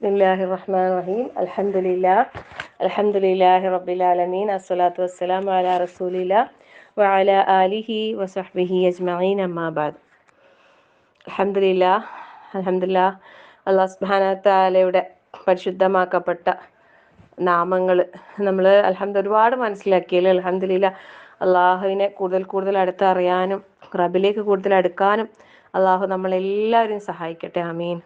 ബിസ്മില്ലാഹിർ റഹ്മാനിർ റഹീം. അൽഹംദുലില്ലാഹി റബ്ബിൽ ആലമീൻ. അസ്സലാത്തു വസ്സലാമു അലാ റസൂലില്ലാഹ് വഅലാ ആലിഹി വസഹ്ബിഹി അജ്മഈൻ. അമ്മാ ബഅദ്. അൽഹംദുലില്ലാഹ് അല്ലാഹു സുബ്ഹാനഹു വ തആലയുടെ പരിശുദ്ധമാക്കപ്പെട്ട നാമങ്ങൾ നമ്മൾ ഒരുപാട് മനസ്സിലാക്കിയല്ലേ. അൽഹംദുലില്ലാഹ് അള്ളാഹുവിനെ കൂടുതൽ അടുത്തറിയാനും റബ്ബിലേക്ക് കൂടുതൽ അടുക്കാനും അള്ളാഹു നമ്മളെല്ലാവരെയും സഹായിക്കട്ടെ. ആമീൻ.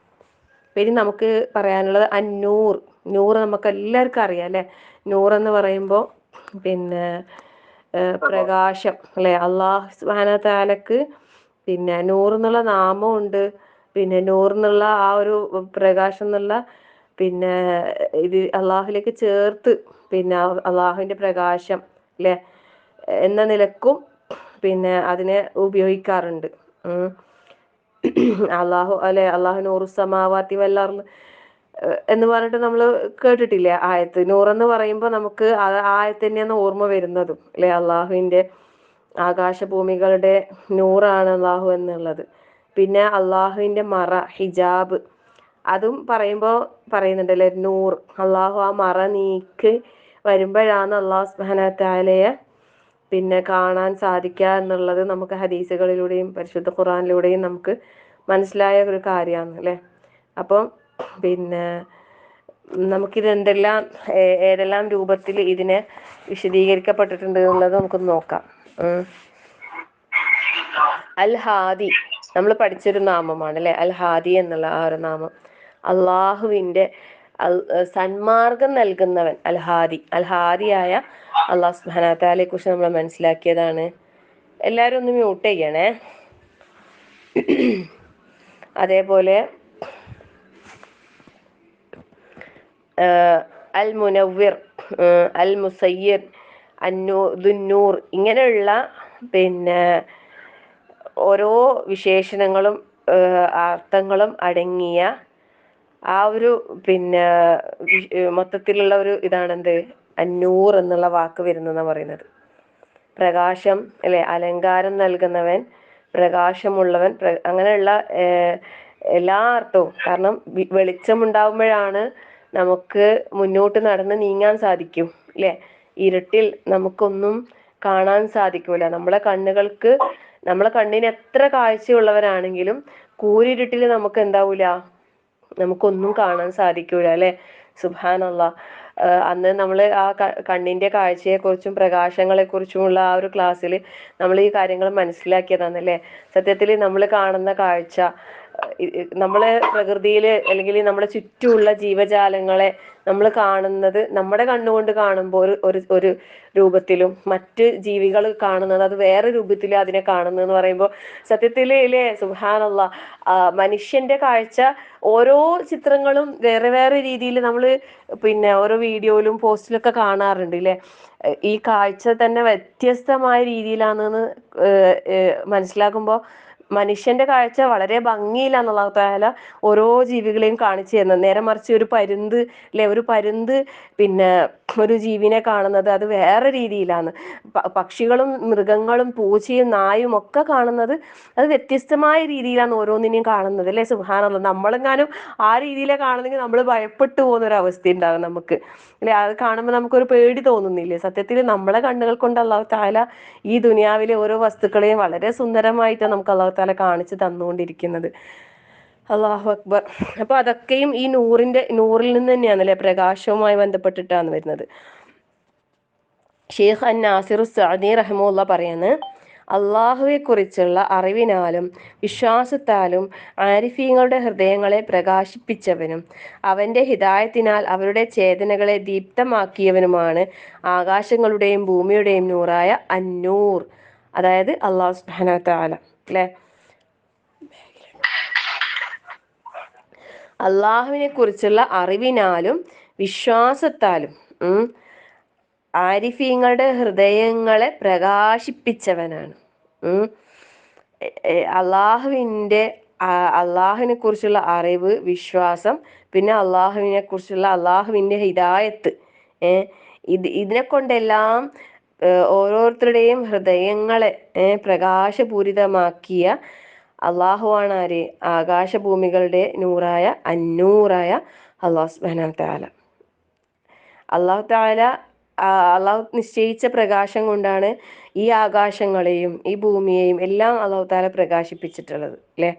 പിന്നെ നമുക്ക് പറയാനുള്ളത് അന്നൂർ. നൂറ് നമുക്ക് എല്ലാവർക്കും അറിയാം അല്ലേ. നൂറെന്ന് പറയുമ്പോൾ പിന്നെ പ്രകാശം അല്ലേ. അള്ളാഹു സുബ്ഹാനഹു വ തആലക്ക് പിന്നെ നൂർ എന്നുള്ള നാമം ഉണ്ട്. പിന്നെ നൂർ എന്നുള്ള ആ ഒരു പ്രകാശം എന്നുള്ള പിന്നെ ഇത് അള്ളാഹുലേക്ക് ചേർത്ത് പിന്നെ അള്ളാഹുവിൻ്റെ പ്രകാശം അല്ലേ എന്ന നിലക്കും പിന്നെ അതിനെ ഉപയോഗിക്കാറുണ്ട്. അള്ളാഹു നൂറു സമാവാതി വൽ-അർള് എന്ന് പറഞ്ഞിട്ട് നമ്മൾ കേട്ടിട്ടില്ലേ ആയത്ത്. നൂറെന്ന് പറയുമ്പോൾ നമുക്ക് ആയത്ത് തന്നെയാണ് ഓർമ്മ വരുന്നതും അല്ലെ. അള്ളാഹുവിൻ്റെ ആകാശഭൂമികളുടെ നൂറാണ് അള്ളാഹു എന്നുള്ളത്. പിന്നെ അള്ളാഹുവിൻ്റെ മറ, ഹിജാബ്, അതും പറയുന്നുണ്ടല്ലേ നൂർ. അള്ളാഹു ആ മറ നീക്കി വരുമ്പോഴാണ് അള്ളാഹു സുബ്ഹാനഹു വ തആലയെ പിന്നെ കാണാൻ സാധിക്കുക എന്നുള്ളത് നമുക്ക് ഹദീസുകളിലൂടെയും പരിശുദ്ധ ഖുർആനിലൂടെയും നമുക്ക് മനസ്സിലായ ഒരു കാര്യമാണ് അല്ലേ. അപ്പം പിന്നെ നമുക്കിത് ഏതെല്ലാം രൂപത്തിൽ ഇതിനെ വിശദീകരിക്കപ്പെട്ടിട്ടുണ്ട് എന്നുള്ളത് നമുക്കൊന്ന് നോക്കാം. അൽ ഹാദി നമ്മൾ പഠിച്ചൊരു നാമമാണ് അല്ലേ. അൽ ഹാദി എന്നുള്ള ആ ഒരു നാമം അള്ളാഹുവിൻ്റെ സന്മാർഗം നൽകുന്നവൻ. അൽ ഹാദിയായ അള്ളാഹു സുബ്ഹാനഹു വ തആലയെ കുറിച്ച് നമ്മൾ മനസ്സിലാക്കിയതാണ്. എല്ലാവരും ഒന്ന് മ്യൂട്ട് ചെയ്യണേ. അതേപോലെ അൽ മുനവ്വിർ, അൽ മുസയ്യിർ, ദുന്നൂർ, ഇങ്ങനെയുള്ള പിന്നെ ഓരോ വിശേഷണങ്ങളും അർത്ഥങ്ങളും അടങ്ങിയ ആ ഒരു പിന്നെ മൊത്തത്തിലുള്ള ഒരു ഇതാണെന്ത് അന്നൂർ എന്നുള്ള വാക്ക് വരുന്നെന്നാണ് പറയുന്നത്. പ്രകാശം അല്ലെ, അലങ്കാരം നൽകുന്നവൻ, പ്രകാശമുള്ളവൻ, അങ്ങനെയുള്ള എല്ലാ അർത്ഥവും. കാരണം വെളിച്ചമുണ്ടാകുമ്പോഴാണ് നമുക്ക് മുന്നോട്ട് നടന്ന് നീങ്ങാൻ സാധിക്കും അല്ലേ. ഇരുട്ടിൽ നമുക്കൊന്നും കാണാൻ സാധിക്കൂല. നമ്മളെ കണ്ണിന് എത്ര കാഴ്ചയുള്ളവരാണെങ്കിലും കൂരിരുട്ടിൽ നമുക്ക് എന്താവൂല, നമുക്കൊന്നും കാണാൻ സാധിക്കൂല അല്ലെ. സുബ്ഹാനല്ലാഹ്. അന്ന് നമ്മൾ ആ കണ്ണിന്റെ കാഴ്ചയെക്കുറിച്ചും പ്രകാശങ്ങളെക്കുറിച്ചുമുള്ള ആ ഒരു ക്ലാസ്സിൽ നമ്മൾ ഈ കാര്യങ്ങൾ മനസ്സിലാക്കിയതാണ് അല്ലേ. സത്യത്തിൽ നമ്മൾ കാണുന്ന കാഴ്ച, നമ്മളെ പ്രകൃതിയിൽ അല്ലെങ്കിൽ നമ്മളെ ചുറ്റുമുള്ള ജീവജാലങ്ങളെ നമ്മൾ കാണുന്നത് നമ്മുടെ കണ്ണുകൊണ്ട് കാണുമ്പോൾ ഒരു രൂപത്തിലും മറ്റ് ജീവികൾ കാണുന്നത് അത് വേറെ രൂപത്തിൽ അതിനെ കാണുന്നതെന്ന് പറയുമ്പോൾ സത്യത്തിൽ ഇല്ലേ സുബ്ഹാനല്ലാഹ് മനുഷ്യന്റെ കാഴ്ച ഓരോ ചിത്രങ്ങളും വേറെ വേറെ രീതിയിൽ നമ്മൾ പിന്നെ ഓരോ വീഡിയോയിലും പോസ്റ്റിലൊക്കെ കാണാറുണ്ട് അല്ലേ. ഈ കാഴ്ച തന്നെ വ്യത്യസ്തമായ രീതിയിലാണെന്ന് മനസ്സിലാക്കുമ്പോൾ മനുഷ്യന്റെ കാഴ്ച വളരെ ഭംഗിയിലാണ് അല്ലാഹു തആല ഓരോ ജീവികളെയും കാണിച്ചു തരുന്നത്. നേരെ മറിച്ച് ഒരു പരുന്ത് പിന്നെ ഒരു ജീവിനെ കാണുന്നത് അത് വേറെ രീതിയിലാണ്. പക്ഷികളും മൃഗങ്ങളും പൂച്ചയും നായും ഒക്കെ കാണുന്നത് അത് വ്യത്യസ്തമായ രീതിയിലാണ് ഓരോന്നിനെയും കാണുന്നത് അല്ലേ. സുബ്ഹാനല്ലാഹ്. നമ്മളെങ്ങാനും ആ രീതിയിലാണ് കാണുന്നെങ്കിൽ നമ്മൾ ഭയപ്പെട്ടു പോകുന്ന ഒരു അവസ്ഥ ഉണ്ടാകും നമുക്ക് അല്ലെ. അത് കാണുമ്പോൾ നമുക്കൊരു പേടി തോന്നുന്നില്ലേ. സത്യത്തിൽ നമ്മളെ കണ്ണുകൾ കൊണ്ട് അല്ലാഹു തആല ഈ ദുനിയാവിലെ ഓരോ വസ്തുക്കളെയും വളരെ സുന്ദരമായിട്ടാണ് നമുക്ക് അല്ലാഹു തആല കാണിച്ചു തന്നുകൊണ്ടിരിക്കുന്നത്. അല്ലാഹു അക്ബർ. അപ്പൊ അതൊക്കെയും ഈ നൂറിൽ നിന്ന് തന്നെയാണ് അല്ലെ, പ്രകാശവുമായി ബന്ധപ്പെട്ടിട്ടാണ് വരുന്നത്. ഷെയ്ഖ് അൻ നാസിർ സഅദി റഹിമഹുല്ലാ പറയുന്നത്, അള്ളാഹുവെ കുറിച്ചുള്ള അറിവിനാലും വിശ്വാസത്താലും ആരിഫീങ്ങളുടെ ഹൃദയങ്ങളെ പ്രകാശിപ്പിച്ചവനും അവന്റെ ഹിദായത്തിനാൽ അവരുടെ ചേതനകളെ ദീപ്തമാക്കിയവനുമാണ് ആകാശങ്ങളുടെയും ഭൂമിയുടെയും നൂറായ അന്നൂർ, അതായത് അള്ളാഹു സുബ്ഹാനഹു വ തആല അല്ലെ. അള്ളാഹുവിനെ കുറിച്ചുള്ള അറിവിനാലും വിശ്വാസത്താലും ആരിഫീങ്ങളുടെ ഹൃദയങ്ങളെ പ്രകാശിപ്പിച്ചവനാണ്. അള്ളാഹുവിനെ കുറിച്ചുള്ള അറിവ്, വിശ്വാസം, പിന്നെ അള്ളാഹുവിന്റെ ഹിദായത്ത്, ഇതിനെ കൊണ്ടെല്ലാം ഓരോരുത്തരുടെയും ഹൃദയങ്ങളെ പ്രകാശപൂരിതമാക്കിയ അള്ളാഹുവാണ് ആര്? ആകാശഭൂമികളുടെ നൂറായ അന്നൂറായ അള്ളാഹു സുബ്ഹാനഹു വതആല. അള്ളാഹു തആല അള്ളാഹു നിശ്ചയിച്ച പ്രകാശം കൊണ്ടാണ് ഈ ആകാശങ്ങളെയും ഈ ഭൂമിയെയും എല്ലാം അള്ളാഹു തആല പ്രകാശിപ്പിച്ചിട്ടുള്ളത് അല്ലേ.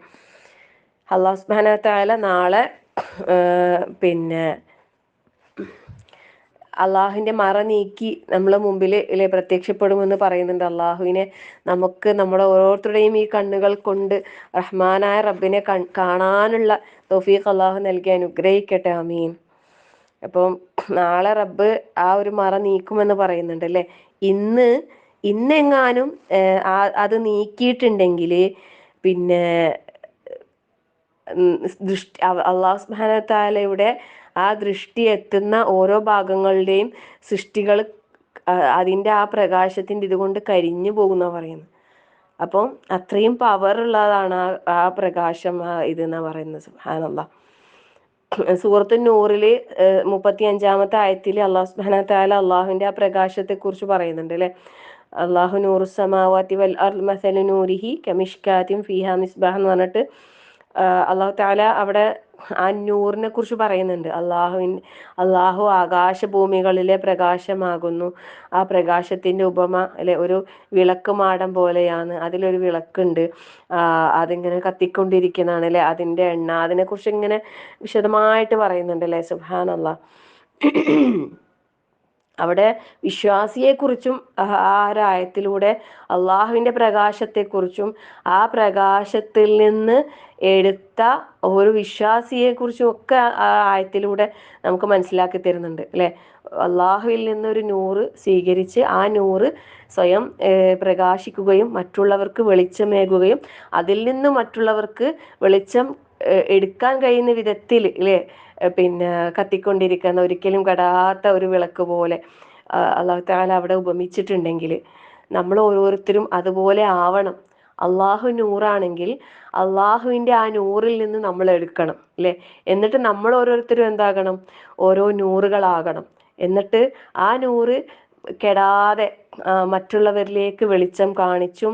അള്ളാഹു സുബ്ഹാനഹു വതആല നാളെ പിന്നെ അള്ളാഹുവിൻ്റെ മറ നീക്കി നമ്മളെ മുമ്പിൽ അല്ലെ പ്രത്യക്ഷപ്പെടുമെന്ന് പറയുന്നുണ്ട്. അള്ളാഹുവിനെ നമുക്ക് നമ്മുടെ ഓരോരുത്തരുടെയും ഈ കണ്ണുകൾ കൊണ്ട് റഹ്മാനായ റബ്ബിനെ കാണാനുള്ള തൗഫീഖ് അള്ളാഹു നൽകി അനുഗ്രഹിക്കട്ടെ. ആമീൻ. അപ്പം നാളെ റബ്ബ് ആ ഒരു മറ നീക്കുമെന്ന് പറയുന്നുണ്ട് അല്ലേ. ഇന്നെങ്ങാനും അത് നീക്കിയിട്ടുണ്ടെങ്കിൽ പിന്നെ ദൃഷ്ടി അള്ളാഹു സുബ്ഹാനഹു വ തആലയുടെ ആ ദൃഷ്ടി എത്തുന്ന ഓരോ ഭാഗങ്ങളുടെയും സൃഷ്ടികൾ അതിൻ്റെ ആ പ്രകാശത്തിൻ്റെ ഇതുകൊണ്ട് കരിഞ്ഞു പോകുന്ന പറയുന്നത്. അപ്പം അത്രയും പവർ ഉള്ളതാണ് ആ പ്രകാശം ഇതെന്നാ പറയുന്നത്. സുബ്ഹാനല്ലാഹ്. സൂറത്ത് നൂറിൽ 35-ാമത്തെ ആയത്തിൽ അള്ളാഹു സുബ്ഹാനഹു വ തആല അള്ളാഹുവിൻ്റെ ആ പ്രകാശത്തെ കുറിച്ച് പറയുന്നുണ്ട് അല്ലേ. അള്ളാഹു നൂറു സമാവാതി വൽ അർദ് മസലു നൂരിഹി കമിഷ്കാത്തിൻ ഫീഹാ മിസ്ബാഹ് എന്ന് പറഞ്ഞിട്ട് അള്ളാഹു തആല അവിടെ ആ നൂറിനെ കുറിച്ച് പറയുന്നുണ്ട്. അള്ളാഹു ആകാശഭൂമികളിലെ പ്രകാശമാകുന്നു. ആ പ്രകാശത്തിൻ്റെ ഉപമ അല്ലെ ഒരു വിളക്ക് മാടം പോലെയാണ്. അതിലൊരു വിളക്കുണ്ട്, അതിങ്ങനെ കത്തിക്കൊണ്ടിരിക്കുന്നതാണ് അല്ലെ. അതിൻ്റെ എണ്ണ അതിനെക്കുറിച്ച് ഇങ്ങനെ വിശദമായിട്ട് പറയുന്നുണ്ട് അല്ലേ. സുബ്ഹാനല്ലാഹ്. അവിടെ വിശ്വാസിയെക്കുറിച്ചും ആ ഒരു ആയത്തിലൂടെ അള്ളാഹുവിൻ്റെ പ്രകാശത്തെക്കുറിച്ചും ആ പ്രകാശത്തിൽ നിന്ന് എടുത്ത ഒരു വിശ്വാസിയെക്കുറിച്ചും ഒക്കെ ആ ആയത്തിലൂടെ നമുക്ക് മനസ്സിലാക്കി തരുന്നുണ്ട് അല്ലേ. അള്ളാഹുവിൽ നിന്നൊരു നൂറ് സ്വീകരിച്ച് ആ നൂറ് സ്വയം പ്രകാശിക്കുകയും മറ്റുള്ളവർക്ക് വെളിച്ചമേകുകയും അതിൽ നിന്ന് മറ്റുള്ളവർക്ക് വെളിച്ചം എടുക്കാൻ കഴിയുന്ന വിധത്തിൽ അല്ലേ പിന്നെ കത്തിക്കൊണ്ടിരിക്കുന്ന ഒരിക്കലും കെടാത്ത ഒരു വിളക്ക് പോലെ അള്ളാഹു തആല അവിടെ ഉപമിച്ചിട്ടുണ്ടെങ്കിൽ നമ്മൾ ഓരോരുത്തരും അതുപോലെ ആവണം. അള്ളാഹു നൂറാണെങ്കിൽ അള്ളാഹുവിൻ്റെ ആ നൂറിൽ നിന്ന് നമ്മൾ എടുക്കണം അല്ലേ. എന്നിട്ട് നമ്മൾ ഓരോരുത്തരും എന്താകണം? ഓരോ നൂറുകളാകണം. എന്നിട്ട് ആ നൂറ് കെടാതെ മറ്റുള്ളവരിലേക്ക് വെളിച്ചം കാണിച്ചും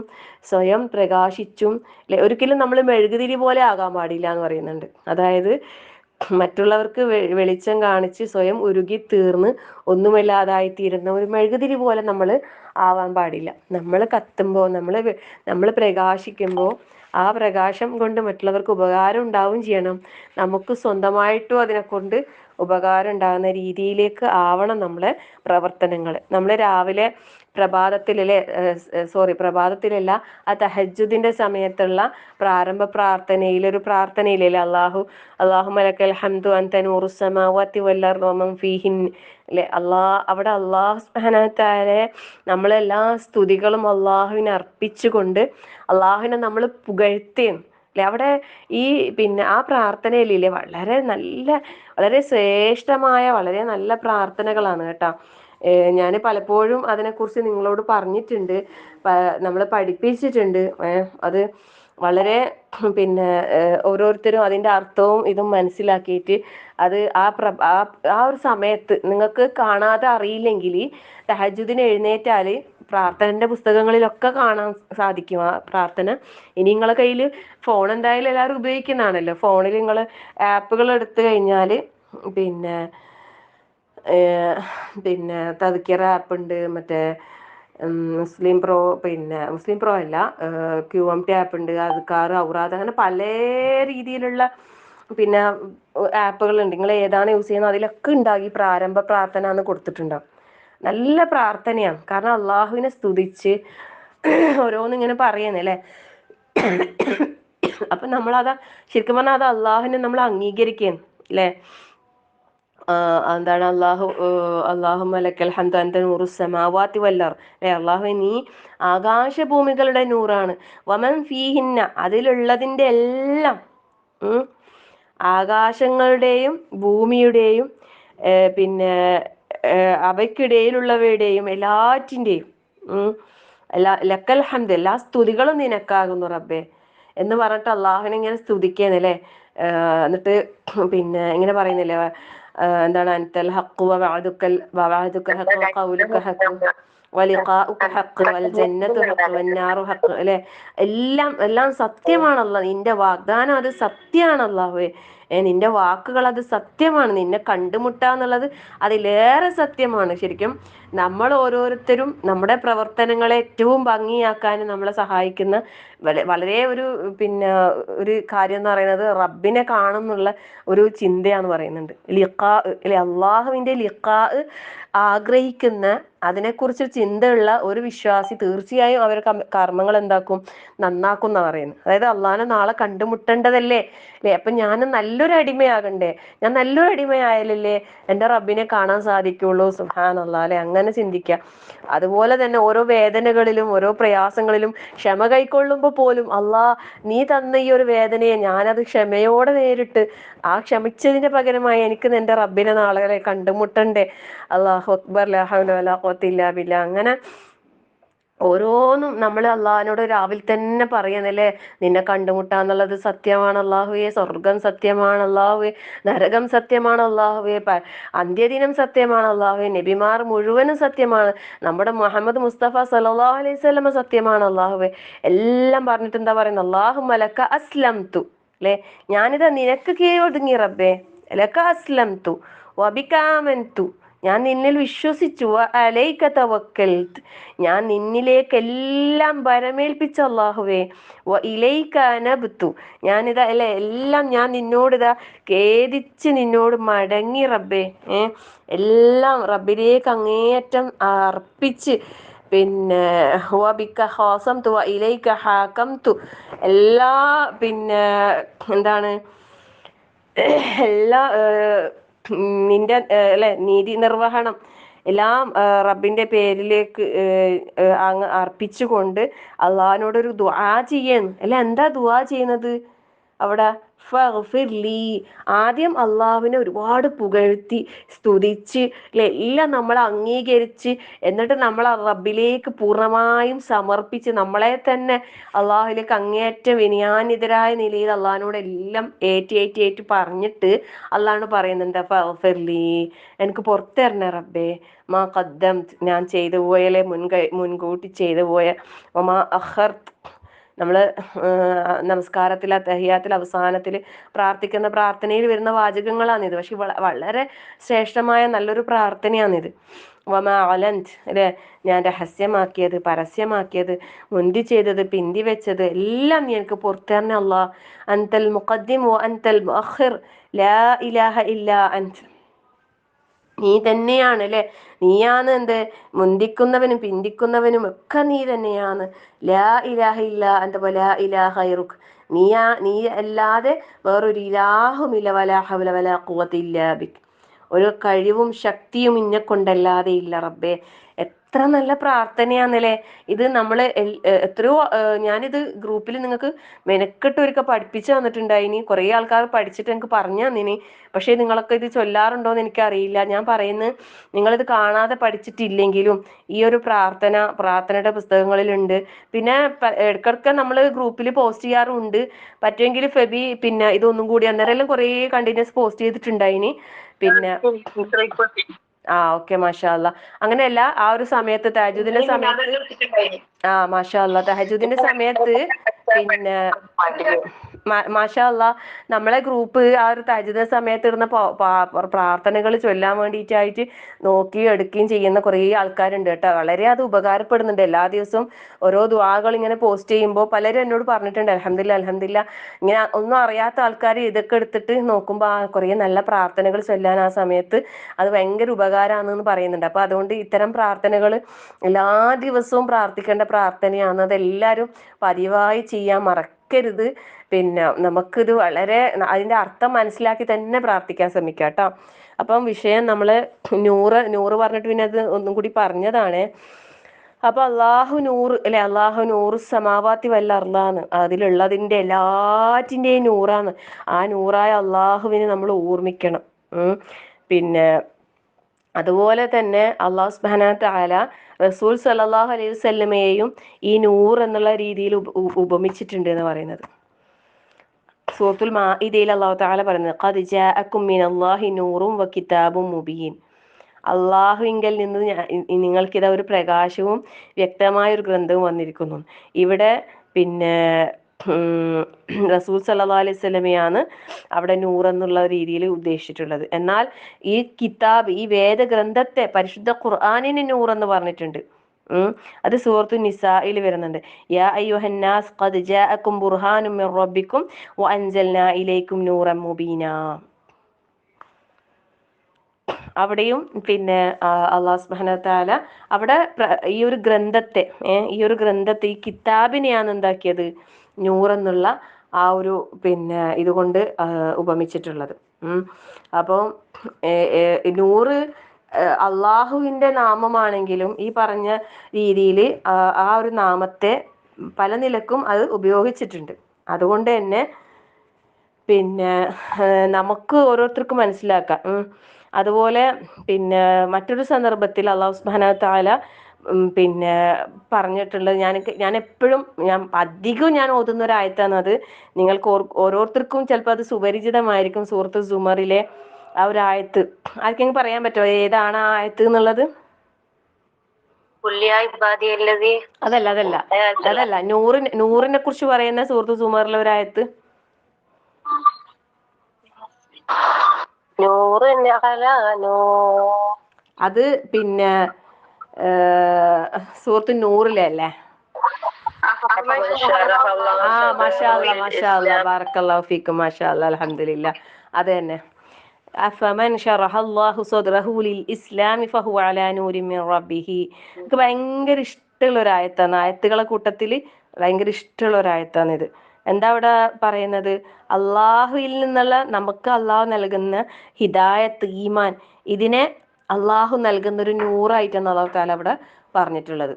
സ്വയം പ്രകാശിച്ചും അല്ലെ. ഒരിക്കലും നമ്മൾ മെഴുകുതിരി പോലെ ആകാൻ പാടില്ല എന്ന് പറയുന്നുണ്ട്. അതായത് മറ്റുള്ളവർക്ക് വെളിച്ചം കാണിച്ച് സ്വയം ഉരുകി തീർന്ന് ഒന്നുമില്ലാതായി തീരുന്ന ഒരു മെഴുകുതിരി പോലെ നമ്മൾ ആവാൻ പാടില്ല. നമ്മൾ കത്തുമ്പോൾ നമ്മൾ പ്രകാശിക്കുമ്പോൾ ആ പ്രകാശം കൊണ്ട് മറ്റുള്ളവർക്ക് ഉപകാരം ഉണ്ടാവുകയും ചെയ്യണം. നമുക്ക് സ്വന്തമായിട്ടും അതിനെക്കൊണ്ട് ഉപകാരം ഉണ്ടാകുന്ന രീതിയിലേക്ക് ആവണം നമ്മളെ പ്രവർത്തനങ്ങൾ. നമ്മൾ രാവിലെ പ്രഭാതത്തിലല്ല ആ തഹജ്ജുദിന്റെ സമയത്തുള്ള പ്രാരംഭ പ്രാർത്ഥനയിലൊരു പ്രാർത്ഥനയിലല്ലേ അല്ലാഹുമ്മ ലക്കൽ ഹംദു അൻത നൂറുസ് സമാവാതി വൽ അർദി വമൻ ഫീഹിൻ അല്ലേ. അവിടെ അല്ലാഹു സുബ്ഹാനഹു വ തആലയെ നമ്മളെല്ലാ സ്തുതികളും അള്ളാഹുവിനെ അർപ്പിച്ചുകൊണ്ട് അള്ളാഹുവിനെ നമ്മൾ പുകഴ്ത്തുകയും അല്ലെ. അവിടെ ഈ പിന്നെ ആ പ്രാർത്ഥനയിലില്ലേ വളരെ ശ്രേഷ്ഠമായ വളരെ നല്ല പ്രാർത്ഥനകളാണ് കേട്ടോ. ഞാൻ പലപ്പോഴും അതിനെക്കുറിച്ച് നിങ്ങളോട് പറഞ്ഞിട്ടുണ്ട്, നമ്മൾ പഠിപ്പിച്ചിട്ടുണ്ട്. അത് വളരെ പിന്നെ ഓരോരുത്തരും അതിൻ്റെ അർത്ഥവും ഇതും മനസ്സിലാക്കിയിട്ട് അത് ആ ഒരു സമയത്ത് നിങ്ങൾക്ക് കാണാതെ അറിയില്ലെങ്കിൽ തഹജ്ജുദിന് എഴുന്നേറ്റാൽ പ്രാർത്ഥനൻ്റെ പുസ്തകങ്ങളിലൊക്കെ കാണാൻ സാധിക്കും ആ പ്രാർത്ഥന. ഇനി നിങ്ങളെ കയ്യിൽ ഫോൺ എന്തായാലും എല്ലാവരും ഉപയോഗിക്കുന്നതാണല്ലോ. ഫോണിൽ നിങ്ങൾ ആപ്പുകൾ എടുത്തു കഴിഞ്ഞാൽ പിന്നെ തദ്ക്കിറ ആപ്പ് ഉണ്ട്, മറ്റേ മുസ്ലിം പ്രോ അല്ല QMT ആപ്പ് ഉണ്ട്, അദ്കാർ ഔറാദ് അങ്ങനെ പല രീതിയിലുള്ള പിന്നെ ആപ്പുകളുണ്ട്. നിങ്ങൾ ഏതാണ് യൂസ് ചെയ്യുന്നത് അതിലൊക്കെ ഉണ്ടാകും ഈ പ്രാരംഭ പ്രാർത്ഥന എന്ന് കൊടുത്തിട്ടുണ്ടാവും. നല്ല പ്രാർത്ഥനയാണ്. കാരണം അള്ളാഹുവിനെ സ്തുതിച്ച് ഓരോന്നിങ്ങനെ പറയുന്നല്ലേ. അപ്പം നമ്മളത് ശരിക്കും പറഞ്ഞാൽ അത് അള്ളാഹുവിനെ നമ്മൾ അംഗീകരിക്കുകയാണ് അല്ലേ. എന്താണ് അല്ലാഹുമ്മ ലക്കൽ ഹംദു അൻത നൂറുസ് സമാവാതി വൽ അർദ്. അല്ലാഹുവേ നീ ആകാശഭൂമികളുടെ നൂറാണ്. വമൻ ഫീഹിന്ന അതിലുള്ളതിൻ്റെ എല്ലാം ആകാശങ്ങളുടെയും ഭൂമിയുടെയും പിന്നെ അവയ്ക്കിടയിലുള്ളവയുടെയും എല്ലാറ്റിൻ്റെയും ലക്കൽ ഹംദ് എല്ലാ സ്തുതികളും നിനക്കാകുന്നു റബ്ബേ എന്ന് പറഞ്ഞിട്ട് അള്ളാഹുവിനെ ഇങ്ങനെ സ്തുതിക്കുകയെന്നല്ലേ. എന്നിട്ട് പിന്നെ ഇങ്ങനെ പറയുന്നില്ലേ എന്താണ് അൻതൽ ഹഖ് വഅദുക ഹഖ് ഖൗലുക ഹഖ് വലിഖാഉക ഹഖ് വൽ ജന്നത്തു ഹഖ് വന്നാറു ഹഖ് അല്ലെ. എല്ലാം സത്യമാണല്ലോ, നിന്റെ വാഗ്ദാനം അത് സത്യമാണ് അല്ലാഹുവേ. നിന്റെ വാക്കുകൾ അത് സത്യമാണ്. നിന്നെ കണ്ടുമുട്ടാന്നുള്ളത് അതിലേറെ സത്യമാണ്. ശരിക്കും നമ്മൾ ഓരോരുത്തരും നമ്മുടെ പ്രവർത്തനങ്ങളെ ഏറ്റവും ഭംഗിയാക്കാൻ നമ്മളെ സഹായിക്കുന്ന വളരെ പിന്നെ ഒരു കാര്യം എന്ന് പറയുന്നത് റബ്ബിനെ കാണുന്നുള്ള ഒരു ചിന്തയാന്ന് പറയുന്നുണ്ട്. ലിഖാ അല്ലെ, അള്ളാഹുവിന്റെ ലിഖാ ആഗ്രഹിക്കുന്ന, അതിനെക്കുറിച്ച് ചിന്തയുള്ള ഒരു വിശ്വാസി തീർച്ചയായും അവരുടെ കർമ്മങ്ങൾ എന്താക്കും, നന്നാക്കും എന്നാ പറയുന്നത്. അതായത് അള്ളാഹിനെ നാളെ കണ്ടുമുട്ടേണ്ടതല്ലേ അല്ലെ. അപ്പൊ ഞാൻ നല്ലൊരു അടിമയാകണ്ടേ, ഞാൻ നല്ലൊരു അടിമയായാലല്ലേ എൻ്റെ റബ്ബിനെ കാണാൻ സാധിക്കുള്ളൂ. സുബ്ഹാനല്ലാഹ് അല്ലെ, അങ്ങനെ ചിന്തിക്കുക. അതുപോലെ തന്നെ ഓരോ വേദനകളിലും ഓരോ പ്രയാസങ്ങളിലും ക്ഷമ കൈക്കൊള്ളുമ്പോൾ പോലും നീ തന്ന ഈ ഒരു വേദനയെ ഞാനത് ക്ഷമയോടെ നേരിട്ട് ആ ക്ഷമിച്ചതിന്റെ പകരമായി എനിക്ക് നിന്റെ റബ്ബിനെ നാളെ കണ്ടുമുട്ടണ്ടേ. അല്ലാഹു അക്ബർ, ലാ ഹൗല വലാ ഖുവത ഇല്ലാ ബില്ലാ. അങ്ങനെ ഓരോന്നും നമ്മൾ അള്ളാഹിനോട് രാവിലെ തന്നെ പറയുന്നല്ലേ, നിന്നെ കണ്ടുമുട്ടാന്നുള്ളത് സത്യമാണ് അല്ലാഹുവേ, സ്വർഗം സത്യമാണ് അല്ലാഹുവേ, നരകം സത്യമാണ് അല്ലാഹുവേ, അന്ത്യദിനം സത്യമാണ് അല്ലാഹുവേ, നബിമാർ മുഴുവനും സത്യമാണ്, നമ്മുടെ മുഹമ്മദ് മുസ്തഫ സല്ലല്ലാഹു അലൈഹി വസല്ലം സത്യമാണ് അല്ലാഹുവേ. എല്ലാം പറഞ്ഞിട്ട് എന്താ പറയുന്നത്, അല്ലാഹുമ്മ ലക അസ്ലംതു അല്ലെ, ഞാനിതാ നിനക്ക് കീഴൊതുങ്ങി റബ്ബേ, ലക അസ്ലംതു വബിക ആമൻതു, ഞാൻ നിന്നിൽ വിശ്വസിച്ചു, അലൈക തവക്കൽത്ത്, ഞാൻ നിന്നിലേക്ക് എല്ലാം ഭരമേൽപ്പിച്ച അല്ലാഹുവേ, വ ഇലൈക അനബ്തു, ഞാനിതാ അല്ലെ എല്ലാം ഞാൻ നിന്നോടിതാ ഖേദിച്ച് നിന്നോട് മടങ്ങി റബ്ബേ. എല്ലാം റബ്ബിലേക്ക് അങ്ങേയറ്റം അർപ്പിച്ച്, പിന്നെ വബിക ഖാസംതു വ ഇലൈക ഹാകംതു, എല്ലാ പിന്നെ എന്താണ് എല്ലാ നിന്റെ അല്ലെ നീതി നിർവഹണം എല്ലാം റബ്ബിന്റെ പേരിലേക്ക് അങ്ങ് അർപ്പിച്ചുകൊണ്ട് അള്ളാഹിനോടൊരു ദുആ ചെയ്യണം അല്ലെ. എന്താ ദുആ ചെയ്യുന്നത് അവിടെ, ഫഗ്ഫിർലി, ആദ്യം അള്ളാഹുവിനെ ഒരുപാട് പുകഴ്ത്തി സ്തുതിച്ച് അല്ലെ, എല്ലാം നമ്മൾ അംഗീകരിച്ച്, എന്നിട്ട് നമ്മൾ റബ്ബിലേക്ക് പൂർണ്ണമായും സമർപ്പിച്ച് നമ്മളെ തന്നെ അള്ളാഹുലേക്ക് അങ്ങേയറ്റം വിനയാന്വിതരായ നിലയിൽ അള്ളാഹിനോട് എല്ലാം ഏറ്റ് പറഞ്ഞിട്ട് അള്ളാഹ് പറയുന്നുണ്ട്, ഫഗ്ഫിർലി, എനിക്ക് പുറത്തു തരണേ റബ്ബേ, മാ ഖദ്ദം, ഞാൻ ചെയ്തു പോയാലേ മുൻകൂട്ടി ചെയ്തു പോയ, മാ അഖർത്ത്, നമ്മൾ നമസ്കാരത്തിൽ തഹിയ്യാത്തിൽ അവസാനത്തിൽ പ്രാർത്ഥിക്കുന്ന പ്രാർത്ഥനയിൽ വരുന്ന വാചകങ്ങളാണിത്. പക്ഷെ വളരെ ശ്രേഷ്ഠമായ നല്ലൊരു പ്രാർത്ഥനയാണിത്. വമാ അലൻത് അല്ലെ, ഞാൻ രഹസ്യമാക്കിയത് പരസ്യമാക്കിയത് മുന്തി ചെയ്തത് പിന്തി വെച്ചത് എല്ലാം നീ എനിക്ക് പുറത്തു തരണേ അല്ലാഹ്. അൻതൽ മുഖദ്ദിം വ അൻതൽ മുഅഖിർ ലാ ഇലാഹ ഇല്ലാ അൻത്, നീ തന്നെയാണ് അല്ലെ, നീയാണ് എന്ത് മുന്തിക്കുന്നവനും പിന്തിക്കുന്നവനും ഒക്കെ നീ തന്നെയാണ്. ലാ ഇലാഹ ഇല്ലാ അൻത വലാ ഇലാഹ ഗൈറുക്, നീ അല്ലാതെ വേറൊരു ഇലാഹുമില്ല. വലാ ഹൗല വലാ ഖുവത ഇല്ലാ ബിക്, ഒരു കഴിവും ശക്തിയും ഇന്നെ കൊണ്ടല്ലാതെ ഇല്ല റബ്ബേ. എത്ര നല്ല പ്രാർത്ഥനയാന്നല്ലേ ഇത്. നമ്മൾ എത്രയോ ഞാനിത് ഗ്രൂപ്പിൽ നിങ്ങൾക്ക് മെനക്കെട്ട് ഒരിക്കൽ പഠിപ്പിച്ചു തന്നിട്ടുണ്ടായിനി. കുറേ ആൾക്കാർ പഠിച്ചിട്ട് എനിക്ക് പറഞ്ഞു തന്നിനി. പക്ഷേ നിങ്ങളൊക്കെ ഇത് ചൊല്ലാറുണ്ടോയെന്ന് എനിക്കറിയില്ല. ഞാൻ പറയുന്നത്, നിങ്ങളിത് കാണാതെ പഠിച്ചിട്ടില്ലെങ്കിലും ഈ ഒരു പ്രാർത്ഥനയുടെ പുസ്തകങ്ങളിലുണ്ട്. പിന്നെ ഇടയ്ക്കിടയ്ക്ക് നമ്മൾ ഗ്രൂപ്പിൽ പോസ്റ്റ് ചെയ്യാറുണ്ട്. പറ്റുമെങ്കിൽ ഫെബി പിന്നെ ഇതൊന്നും കൂടി അന്നേരം കുറേ കണ്ടിന്യൂസ് പോസ്റ്റ് ചെയ്തിട്ടുണ്ടായിനി. പിന്നെ ഓക്കെ, മാഷാ അല്ലാ. അങ്ങനെയല്ല, ആ ഒരു സമയത്ത് തഹജ്ജുദിന്റെ സമയത്ത് മാഷാ അല്ലാ, തഹജ്ജുദിന്റെ സമയത്ത് പിന്നെ മാഷാ അല്ലാ, നമ്മളെ ഗ്രൂപ്പ് ആ ഒരു തഹജ്ജുദിന്റെ സമയത്ത് ഇടുന്ന പ്രാർത്ഥനകൾ ചൊല്ലാൻ വേണ്ടിയിട്ടായിട്ട് നോക്കുകയും എടുക്കുകയും ചെയ്യുന്ന കുറേ ആൾക്കാരുണ്ട് കേട്ടോ. വളരെ അത് ഉപകാരപ്പെടുന്നുണ്ട്. എല്ലാ ദിവസവും ഓരോ ദുആകൾ ഇങ്ങനെ പോസ്റ്റ് ചെയ്യുമ്പോൾ പലരും എന്നോട് പറഞ്ഞിട്ടുണ്ട്, അൽഹംദുലില്ലാ ഇങ്ങനെ ഒന്നും അറിയാത്ത ആൾക്കാർ ഇതൊക്കെ എടുത്തിട്ട് നോക്കുമ്പോൾ കുറേ നല്ല പ്രാർത്ഥനകൾ ചൊല്ലാൻ ആ സമയത്ത് അത് ഭയങ്കര ഉപകാരമാണെന്ന് പറയുന്നുണ്ട്. അപ്പൊ അതുകൊണ്ട് ഇത്തരം പ്രാർത്ഥനകൾ എല്ലാ ദിവസവും പ്രാർത്ഥിക്കേണ്ട പ്രാർത്ഥനയാണ്. അതെല്ലാവരും പതിവായി ചെയ്യാൻ മറക്കരുത്. പിന്നെ നമുക്കിത് വളരെ അതിന്റെ അർത്ഥം മനസ്സിലാക്കി തന്നെ പ്രാർത്ഥിക്കാൻ ശ്രമിക്കാം കേട്ടോ. അപ്പം വിഷയം നമ്മൾ നൂറ് പറഞ്ഞിട്ട് പിന്നെ അത് ഒന്നും കൂടി പറഞ്ഞതാണ്. അപ്പൊ അള്ളാഹു നൂറ് അല്ലെ, അള്ളാഹു നൂറ് സമാവാത്തി വല്ല അർളാന്ന്, അതിലുള്ളതിന്റെ എല്ലാറ്റിന്റെയും നൂറാണ്. ആ നൂറായ അള്ളാഹുവിനെ നമ്മൾ ഓർമ്മിക്കണം. പിന്നെ അതുപോലെ തന്നെ അള്ളാഹു സുബ്ഹാനഹു വ തആല റസൂൽ സല്ലല്ലാഹു അലൈഹി വസല്ലമയെയും ഈ നൂർ എന്നുള്ള രീതിയിൽ ഉപമിച്ചിട്ടുണ്ട് എന്ന് പറയുന്നത്. സൂറത്തുൽ മാഇദയിൽ അല്ലാഹു തആല പറയുന്നത്, ഖദ് ജാഅക്കും മിനല്ലാഹി നൂറും വ കിതാബും മുബീൻ, അള്ളാഹുവിങ്കൽ നിന്ന് നിങ്ങൾക്കിതാ ഒരു പ്രകാശവും വ്യക്തമായ ഒരു ഗ്രന്ഥവും വന്നിരിക്കുന്നു. ഇവിടെ പിന്നെ റസൂൽ സല്ലല്ലാഹു അലൈഹി വസല്ലമയാണ് അവിടെ നൂർ എന്നുള്ള രീതിയിൽ ഉദ്ദേശിച്ചിട്ടുള്ളത്. എന്നാൽ ഈ കിതാബ്, ഈ വേദഗ്രന്ഥത്തെ, പരിശുദ്ധ ഖുർആനിന് നൂർ എന്ന് പറഞ്ഞിട്ടുണ്ട്. അത് സൂറത്തു നിസായിൽ വരുന്നുണ്ട്. യാ അയ്യുഹന്നാസ് ഖദ് ജാഅക്കും ബുർഹാനും മിർ റബ്ബിക്കും വഅൻസൽനാ ഇലൈക്കും നൂറൻ മുബീനാ. അവിടെയും പിന്നെ അള്ളാഹു സുബ്ഹാനഹു വ തആല അവിടെ ഈ ഒരു ഗ്രന്ഥത്തെ ഈ കിതാബിനെയാണ് എന്താക്കിയത്, നൂർ എന്നുള്ള ആ ഒരു പിന്നെ ഇതുകൊണ്ട് ഉപമിച്ചിട്ടുള്ളത്. അപ്പോൾ നൂറ് അള്ളാഹുവിൻ്റെ നാമമാണെങ്കിലും ഈ പറഞ്ഞ രീതിയിൽ ആ ഒരു നാമത്തെ പല നിലക്കും അത് ഉപയോഗിച്ചിട്ടുണ്ട്. അതുകൊണ്ട് തന്നെ പിന്നെ നമുക്ക് ഓരോരുത്തർക്കും മനസ്സിലാക്കാം. അതുപോലെ പിന്നെ മറ്റൊരു സന്ദർഭത്തിൽ അല്ലാഹു സുബ്ഹാനഹു വ തആല പിന്നെ പറഞ്ഞിട്ടുള്ളത്, ഞാൻ എപ്പോഴും അധികം ഞാൻ ഓതുന്ന ഒരു ആയത്താണ് അത്. നിങ്ങൾക്ക് ഓരോരുത്തർക്കും ചിലപ്പോൾ അത് സുപരിചിതമായിരിക്കും. സൂറത്ത് സുമറിലെ ആ ഒരു ആയത്ത് ആർക്കെങ്കിലും പറയാൻ പറ്റുമോ ഏതാണ് ആ ആയത്ത് എന്നുള്ളത്? അതല്ല നൂറിനെ കുറിച്ച് പറയുന്ന സൂറത്ത് സുമറിലെ ഒരു ആയത്ത്. അത് പിന്നെ സൂറത്ത് നൂറിലെ അല്ലേ? മാഷാ അല്ലാഹ് ബാറക്കല്ലാഹു ഫീക്കും. മാഷാ അല്ലാഹ് അൽഹംദുലില്ലാഹ്. അത് തന്നെ. അഫമൻ ശറഹല്ലാഹു സദ്റഹു ലിൽ ഇസ്ലാമി ഫഹുവ അലാ നൂരിൻ മിൻ റബ്ബിഹി. എനിക്ക് ഭയങ്കര ഇഷ്ടമുള്ള ഒരു ആയത്താണ്. ആയത്തുകളെ കൂട്ടത്തിൽ ഭയങ്കര ഇഷ്ടമുള്ള ഒരു ആയത്താണിത്. എന്താ അവിടെ പറയുന്നത്? അള്ളാഹുവിൽ നിന്നുള്ള നമുക്ക് അള്ളാഹു നൽകുന്ന ഹിദായത്ത്, ഈമാൻ, ഇതിനെ അള്ളാഹു നൽകുന്ന ഒരു നൂറായിട്ടാണ് അള്ളാഹു താല അവിടെ പറഞ്ഞിട്ടുള്ളത്.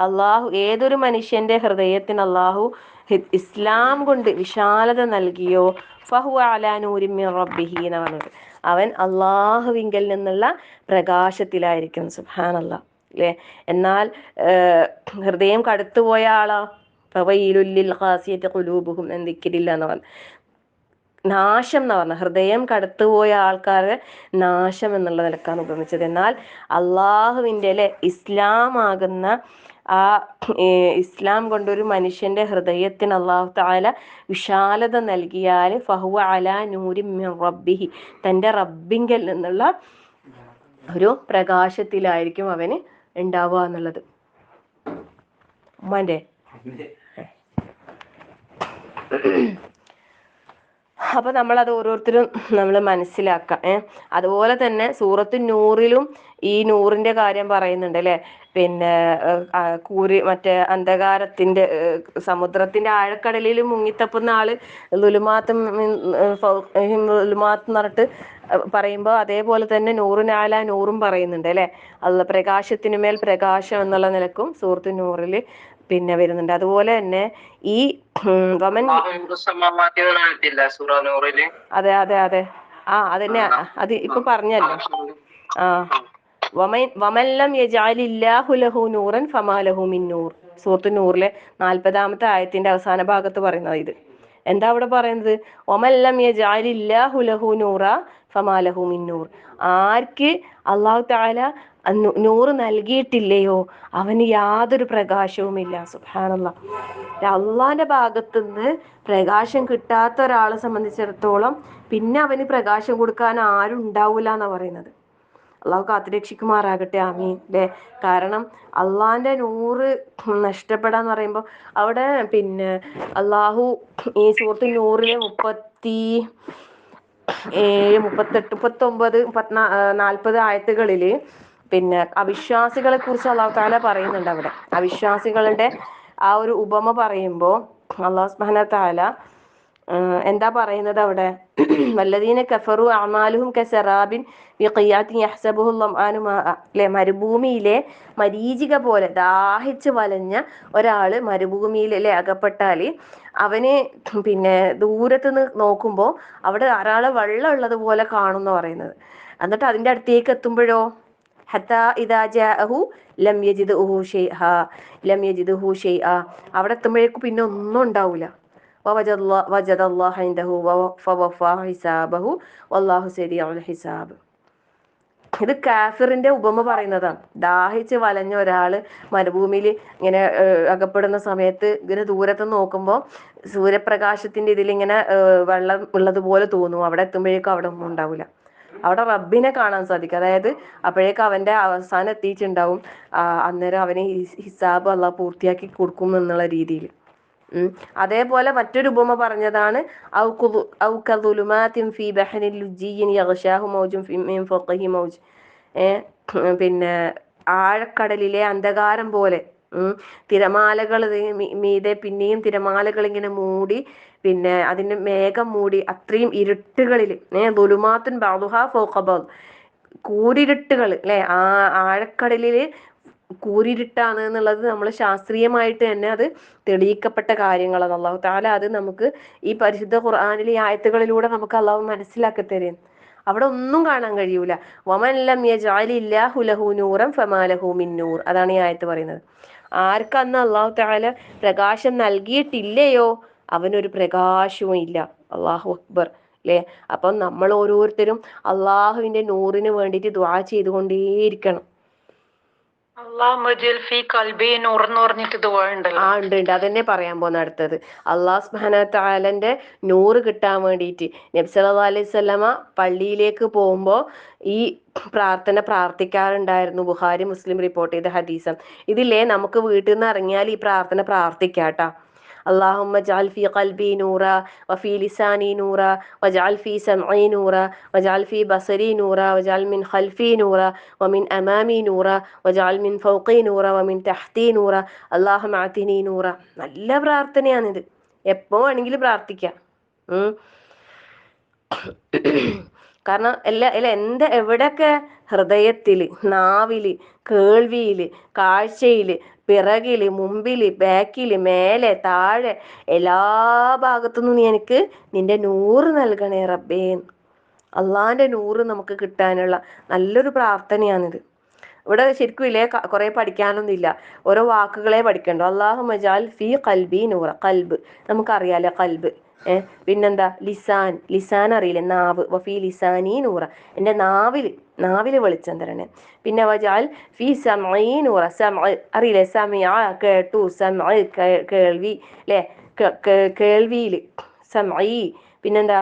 അള്ളാഹു ഏതൊരു മനുഷ്യന്റെ ഹൃദയത്തിന് അള്ളാഹു ഇസ്ലാം കൊണ്ട് വിശാലത നൽകിയോ ഫഹുവ അലാ നൂരിൻ മിൻ റബ്ബിഹി എന്ന് പറഞ്ഞത്, അവൻ അള്ളാഹുവിങ്കൽ നിന്നുള്ള പ്രകാശത്തിലായിരിക്കും. സുബ്ഹാനല്ലാഹ് അല്ലേ? എന്നാൽ ഹൃദയം കടുത്തുപോയ ആളാ ഫവൈലുൽ ലിൽ ഖാസിയത്തി ഖുലൂബുഹും മിൻ ദിക്രില്ലാഹ് എന്ന് പറഞ്ഞു. നാശം എന്ന് പറഞ്ഞ ഹൃദയം കടത്തുപോയ ആൾക്കാരെ നാശം എന്നുള്ള നിലക്കാണ് ഉപമിച്ചത്. എന്നാൽ അള്ളാഹുവിൻ്റെ അല്ലെ ഇസ്ലാമാകുന്ന ആ ഇസ്ലാം കൊണ്ടൊരു മനുഷ്യന്റെ ഹൃദയത്തിന് അള്ളാഹു തആല വിശാലത നൽകിയാൽ ഫഹുവ അലാ നൂരിൻ മിൻ റബ്ബിഹി, തൻ്റെ റബ്ബിങ്കൽ നിന്നുള്ള ഒരു പ്രകാശത്തിലായിരിക്കും അവന് ഉണ്ടാവുക എന്നുള്ളത്. ഉമ്മാൻ്റെ അപ്പോൾ നമ്മളത് ഓരോരുത്തരും നമ്മൾ മനസ്സിലാക്കാം. അതുപോലെ തന്നെ സൂറത്ത് നൂറിലും ഈ നൂറിൻ്റെ കാര്യം പറയുന്നുണ്ട് അല്ലേ? പിന്നെ മറ്റേ അന്ധകാരത്തിൻ്റെ സമുദ്രത്തിൻ്റെ ആഴക്കടലിൽ മുങ്ങിത്തപ്പുന്ന ആള് ളുലുമാത്ത് ളുലുമാത്ത് എന്ന് പറഞ്ഞിട്ട് പറയുമ്പോൾ അതേപോലെ തന്നെ നൂറിനാല നൂറും പറയുന്നുണ്ട് അല്ലേ? അല്ല പ്രകാശത്തിന് മേൽ പ്രകാശം എന്നുള്ള നിലക്കും സൂറത്ത് നൂറിൽ പിന്നെ വരുന്നുണ്ട്. അതുപോലെ തന്നെ ഈ അതെ അതന്നെ അത് ഇപ്പൊ പറഞ്ഞല്ലോ. വമല്ലം യജഅലില്ലാഹു ലഹു നൂറൻ ഫമാ ലഹു മിൻ നൂർ. സൂറത്ത് നൂറിലെ 40-ാമത്തെ ആയത്തിന്റെ അവസാന ഭാഗത്ത് പറയുന്നത് ഇത്. എന്താ അവിടെ പറയുന്നത്? വമല്ലം യജഅലില്ലാഹു ലഹു നൂറ ഫമാ ലഹു മിൻ നൂർ. ആർക്ക് അല്ലാഹു തആല നൂറ് നൽകിയിട്ടില്ലയോ അവന് യാതൊരു പ്രകാശവുമില്ല. സുബ്ഹാനല്ലാഹ്. അള്ളാന്റെ ഭാഗത്തുനിന്ന് പ്രകാശം കിട്ടാത്ത ഒരാളെ സംബന്ധിച്ചിടത്തോളം പിന്നെ അവന് പ്രകാശം കൊടുക്കാൻ ആരും ഉണ്ടാവൂല എന്നാ പറയുന്നത്. അള്ളാഹു കാത്തുരക്ഷിക്കുമാറാകട്ടെ. ആമീൻ അല്ലേ? കാരണം അള്ളാന്റെ നൂറ് നഷ്ടപ്പെടാന്ന് പറയുമ്പോൾ അവിടെ പിന്നെ അള്ളാഹു ഈ സൂറത്ത് നൂറിലെ 37, 38, 39, 40 ആയത്തുകളിൽ പിന്നെ അവിശ്വാസികളെ കുറിച്ച് അള്ളാഹു തആല പറയുന്നുണ്ട്. അവിടെ അവിശ്വാസികളുടെ ആ ഒരു ഉപമ പറയുമ്പോൾ അള്ളാഹു സുബ്ഹാനഹു വ തആല എന്താ പറയുന്നത് അവിടെ? വല്ലദീന കഫറു അഅമാലുഹും കസറാബിൻ ബിഖിയാത്തിൻ യഹ്സബുഹു ളംആനു മാഅ. അല്ലേ? മരുഭൂമിയിലെ മരീചിക പോലെ ദാഹിച്ച് വലഞ്ഞ ഒരാൾ മരുഭൂമിയിൽ അല്ലേ അകപ്പെട്ടാൽ അവന് പിന്നെ ദൂരത്തുനിന്ന് നോക്കുമ്പോൾ അവിടെ ധാരാളം വെള്ളം ഉള്ളത് പോലെ കാണും എന്ന് പറയുന്നത്. എന്നിട്ട് അതിൻ്റെ അടുത്തേക്ക് എത്തുമ്പോഴോ ഹത്താ ഇദാ ജാഅഹു ലം യജിദുഹു ഷൈഅ. അവിടെ എത്തുമ്പോഴേക്കും പിന്നെ ഒന്നും ഉണ്ടാവില്ല. വജദല്ലാഹു ഇൻദഹു ഫവഫാ ഹിസാബഹു വല്ലാഹു സരീഉൽ ഹിസാബ്. ഇത് കാഫിറിന്റെ ഉപമ പറയുന്നതാണ്. ദാഹിച്ച് വലഞ്ഞ ഒരാള് മരുഭൂമിയിൽ ഇങ്ങനെ അകപ്പെടുന്ന സമയത്ത് ഇങ്ങനെ ദൂരത്ത് നോക്കുമ്പോൾ സൂര്യപ്രകാശത്തിന്റെ ഇതിലിങ്ങനെ വെള്ളം ഉള്ളതുപോലെ തോന്നും. അവിടെ എത്തുമ്പോഴേക്കും അവിടെ ഒന്നും ഉണ്ടാവില്ല. അവിടെ റബ്ബിനെ കാണാൻ സാധിക്കും. അതായത് അപ്പോഴേക്കും അവന്റെ അവസാനം എത്തിയിട്ടുണ്ടാവും. അന്നേരം അവന് ഹിസാബ് അള്ളാഹ് പൂർത്തിയാക്കി കൊടുക്കും എന്നുള്ള രീതിയിൽ. അതേപോലെ മറ്റൊരു ഉപമ പറഞ്ഞതാണ് പിന്നെ ആഴക്കടലിലെ അന്ധകാരം പോലെ തിരമാലകൾ മീതെ പിന്നെയും തിരമാലകൾ ഇങ്ങനെ മൂടി, പിന്നെ അതിന്റെ മേഘം മൂടി അത്രയും ഇരുട്ടുകളിൽ ദുലുമാത്തുൻ ബഅ്ദുഹാ ഫൗഖ ബഅ്ദ്, കൂരിരുട്ടുകൾ അല്ലെ, ആ ആഴക്കടലില് കൂരിരുട്ടാണ് എന്നുള്ളത് നമ്മൾ ശാസ്ത്രീയമായിട്ട് തന്നെ അത് തെളിയിക്കപ്പെട്ട കാര്യങ്ങളാണ്. അള്ളാഹു തആല അത് നമുക്ക് ഈ പരിശുദ്ധ ഖുർആനിലെ ആയത്തുകളിലൂടെ നമുക്ക് അള്ളാഹു മനസ്സിലാക്കി തരും. അവിടെ ഒന്നും കാണാൻ കഴിയൂല. വമൻ ലം യജ്അലില്ലാഹു ലഹു നൂറൻ ഫമാ ലഹു മിൻ നൂർ, അതാണ് ഈ ആയത്ത് പറയുന്നത്. ആർക്കന്ന് അള്ളാഹു തആല പ്രകാശം നൽകിയിട്ടില്ലയോ അവനൊരു പ്രകാശവും ഇല്ല. അള്ളാഹു അക്ബർ അല്ലേ. അപ്പം നമ്മൾ ഓരോരുത്തരും അള്ളാഹുവിന്റെ നൂറിന് വേണ്ടിയിട്ട് ദുആ ചെയ്തുകൊണ്ടേയിരിക്കണം. ഉണ്ട്. അതന്നെ പറയാൻ പോകുന്ന അടുത്തത്. അള്ളാഹു സുബ്ഹാനഹു വ തആലന്റെ നൂറ് കിട്ടാൻ വേണ്ടിയിട്ട് നബി സല്ലല്ലാഹു അലൈഹി വസല്ലമ പള്ളിയിലേക്ക് പോകുമ്പോൾ ഈ പ്രാർത്ഥന പ്രാർത്ഥിക്കാറുണ്ടായിരുന്നു. ബുഖാരി മുസ്ലിം റിപ്പോർട്ട് ചെയ്ത ഹദീസം. ഇതില്ലേ നമുക്ക് വീട്ടിൽ നിന്ന് ഇറങ്ങിയാൽ ഈ പ്രാർത്ഥന പ്രാർത്ഥിക്കാട്ടാ. اللهم اجعل في قلبي نورا وفي لساني نورا واجعل في سمعي نورا واجعل في بصري نورا واجعل من خلفي نورا ومن أمامي نورا واجعل من فوقي نورا ومن تحتي نورا اللهم اعطني نورا. നല്ല പ്രാർത്ഥനയാണിത്. എപ്പോ വേണമെങ്കിലും പ്രാർത്ഥിക്കാം. കാരണം എവിടെയൊക്കെ ഹൃദയത്തില്, നാവില്, കേൾവിയില്, കാഴ്ചയില്, പിറകില്, മുമ്പില്, ബാക്കില്, മേലെ, താഴെ, എല്ലാ ഭാഗത്തുനിന്നും നീ എനിക്ക് നിന്റെ നൂറ് നൽകണേ റബ്ബേ. അള്ളാന്റെ നൂറ് നമുക്ക് കിട്ടാനുള്ള നല്ലൊരു പ്രാർത്ഥനയാണിത്. ഇവിടെ ശരിക്കും ഇല്ലേ കുറെ പഠിക്കാനൊന്നും ഇല്ല, ഓരോ വാക്കുകളെ പഠിക്കണ്ടോ. അല്ലാഹുമ്മ ജഅൽ ഫീ ഖൽബി നൂറ, ഖൽബ് നമുക്കറിയാലോ ഖൽബ്. പിന്നെന്താ ലിസാൻ അറിയില്ലേ, നാവ്. വഫീ ലിസാനി നൂറ, എൻ്റെ നാവില് വെളിച്ചം തരണേ. പിന്നെ വജഅൽ ഫീ സമഈ നൂറ, അറിയില്ലേ, സമഅ കേട്ടു, കേൾവി അല്ലേ, കേൾവിയില് സമഈ. പിന്നെന്താ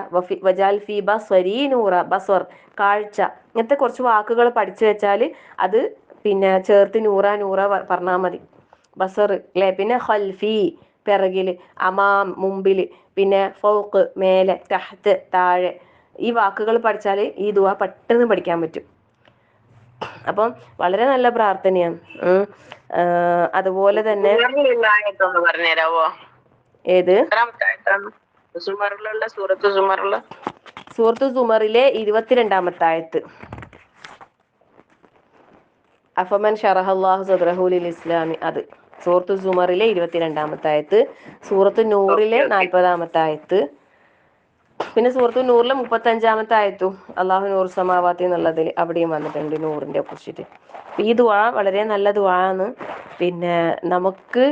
വജഅൽ ഫീ ബസ്വരി നൂറ, ബസ്വർ കാഴ്ച. ഇങ്ങനത്തെ കുറച്ച് വാക്കുകൾ പഠിച്ചു വെച്ചാൽ അത് പിന്നെ ചേർത്ത് നൂറ പറഞ്ഞാൽ മതി. ബസർ അല്ലേ. പിന്നെ ഖൽഫി പിറകില്, അമാം മുമ്പില്, പിന്നെ ഫൗഖ് മേലെ, തഹ്ത് താഴെ. ഈ വാക്കുകൾ പഠിച്ചാൽ ഈ ദുആ പെട്ടെന്ന് പഠിക്കാൻ പറ്റും. അപ്പം വളരെ നല്ല പ്രാർത്ഥനയാണ്. അതുപോലെ തന്നെ ഏത് സൂറത്ത് സുമറിലെ 22-ാമത്തെ ആയത്ത്. അഫമൻ ശറഹല്ലാഹു സദ്റഹു ലിൽ ഇസ്ലാമി, അത് സൂറത്ത് സുമറിലെ 22-ാമത്തെ ആയത്ത്. സൂറത്ത് നൂറിലെ 40-ാമത്തെ ആയത്ത്. പിന്നെ സൂറത്ത് നൂറിലെ 35-ാമത്തെ ആയത്തും അള്ളാഹു നൂർ സമാവാത്തി എന്നുള്ളതിൽ അവിടെയും വന്നിട്ടുണ്ട് നൂറിനെ കുറിച്ചിട്ട്. ഈ ദുആ വളരെ നല്ല ദുആ ആണ്. പിന്നെ നമുക്ക്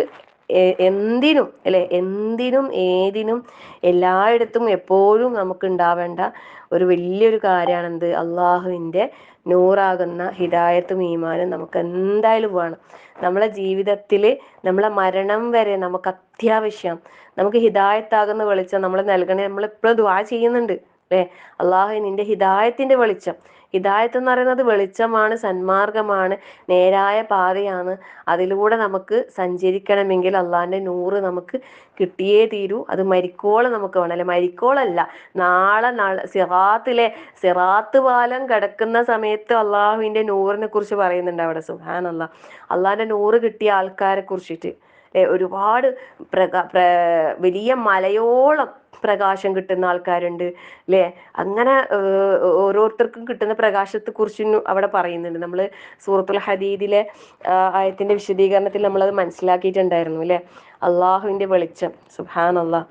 എന്തിനും അല്ലെ, എന്തിനും ഏതിനും എല്ലായിടത്തും എപ്പോഴും നമുക്ക് ഉണ്ടാവേണ്ട ഒരു വലിയൊരു കാര്യമാണെന്ത്, അള്ളാഹുവിൻ്റെ നൂറാകുന്ന ഹിദായത്തും ഈമാനും നമുക്ക് എന്തായാലും വേണം. നമ്മളെ ജീവിതത്തിൽ നമ്മളെ മരണം വരെ നമുക്ക് അത്യാവശ്യം നമുക്ക് ഹിദായത്താകുന്ന വെളിച്ചം നമ്മൾ നൽകണേ. നമ്മളിപ്പോഴും ദുആ ചെയ്യുന്നുണ്ട് അല്ലേ, അള്ളാഹു നിന്റെ ഹിദായത്തിന്റെ വെളിച്ചം. ഹിദായത്ത് എന്ന് പറയുന്നത് വെളിച്ചമാണ്, സന്മാർഗമാണ്, നേരായ പാതയാണ്. അതിലൂടെ നമുക്ക് സഞ്ചരിക്കണമെങ്കിൽ അള്ളാഹിന്റെ നൂറ് നമുക്ക് കിട്ടിയേ തീരൂ. അത് മരിക്കോളം നമുക്ക് വേണം അല്ലെ, മരിക്കോളല്ല, നാളെ സിറാത്ത് പാലം കിടക്കുന്ന സമയത്ത് അള്ളാഹുവിന്റെ നൂറിനെ കുറിച്ച് പറയുന്നുണ്ട് അവിടെ. സുബ്ഹാനല്ലാഹ്, അള്ളാഹിന്റെ നൂറ് കിട്ടിയ ആൾക്കാരെ കുറിച്ചിട്ട് ഒരുപാട് വലിയ മലയോളം പ്രകാശം കിട്ടുന്ന ആൾക്കാരുണ്ട് അല്ലേ. അങ്ങനെ ഓരോരുത്തർക്കും കിട്ടുന്ന പ്രകാശത്തെ കുറിച്ചും അവിടെ പറയുന്നുണ്ട്. നമ്മൾ സൂറത്തുൽ ഹദീദിലെ ആയത്തിന്റെ വിശദീകരണത്തിൽ നമ്മളത് മനസ്സിലാക്കിയിട്ടുണ്ടായിരുന്നു അല്ലേ, അള്ളാഹുവിന്റെ വെളിച്ചം. സുബ്ഹാനല്ലാഹ്.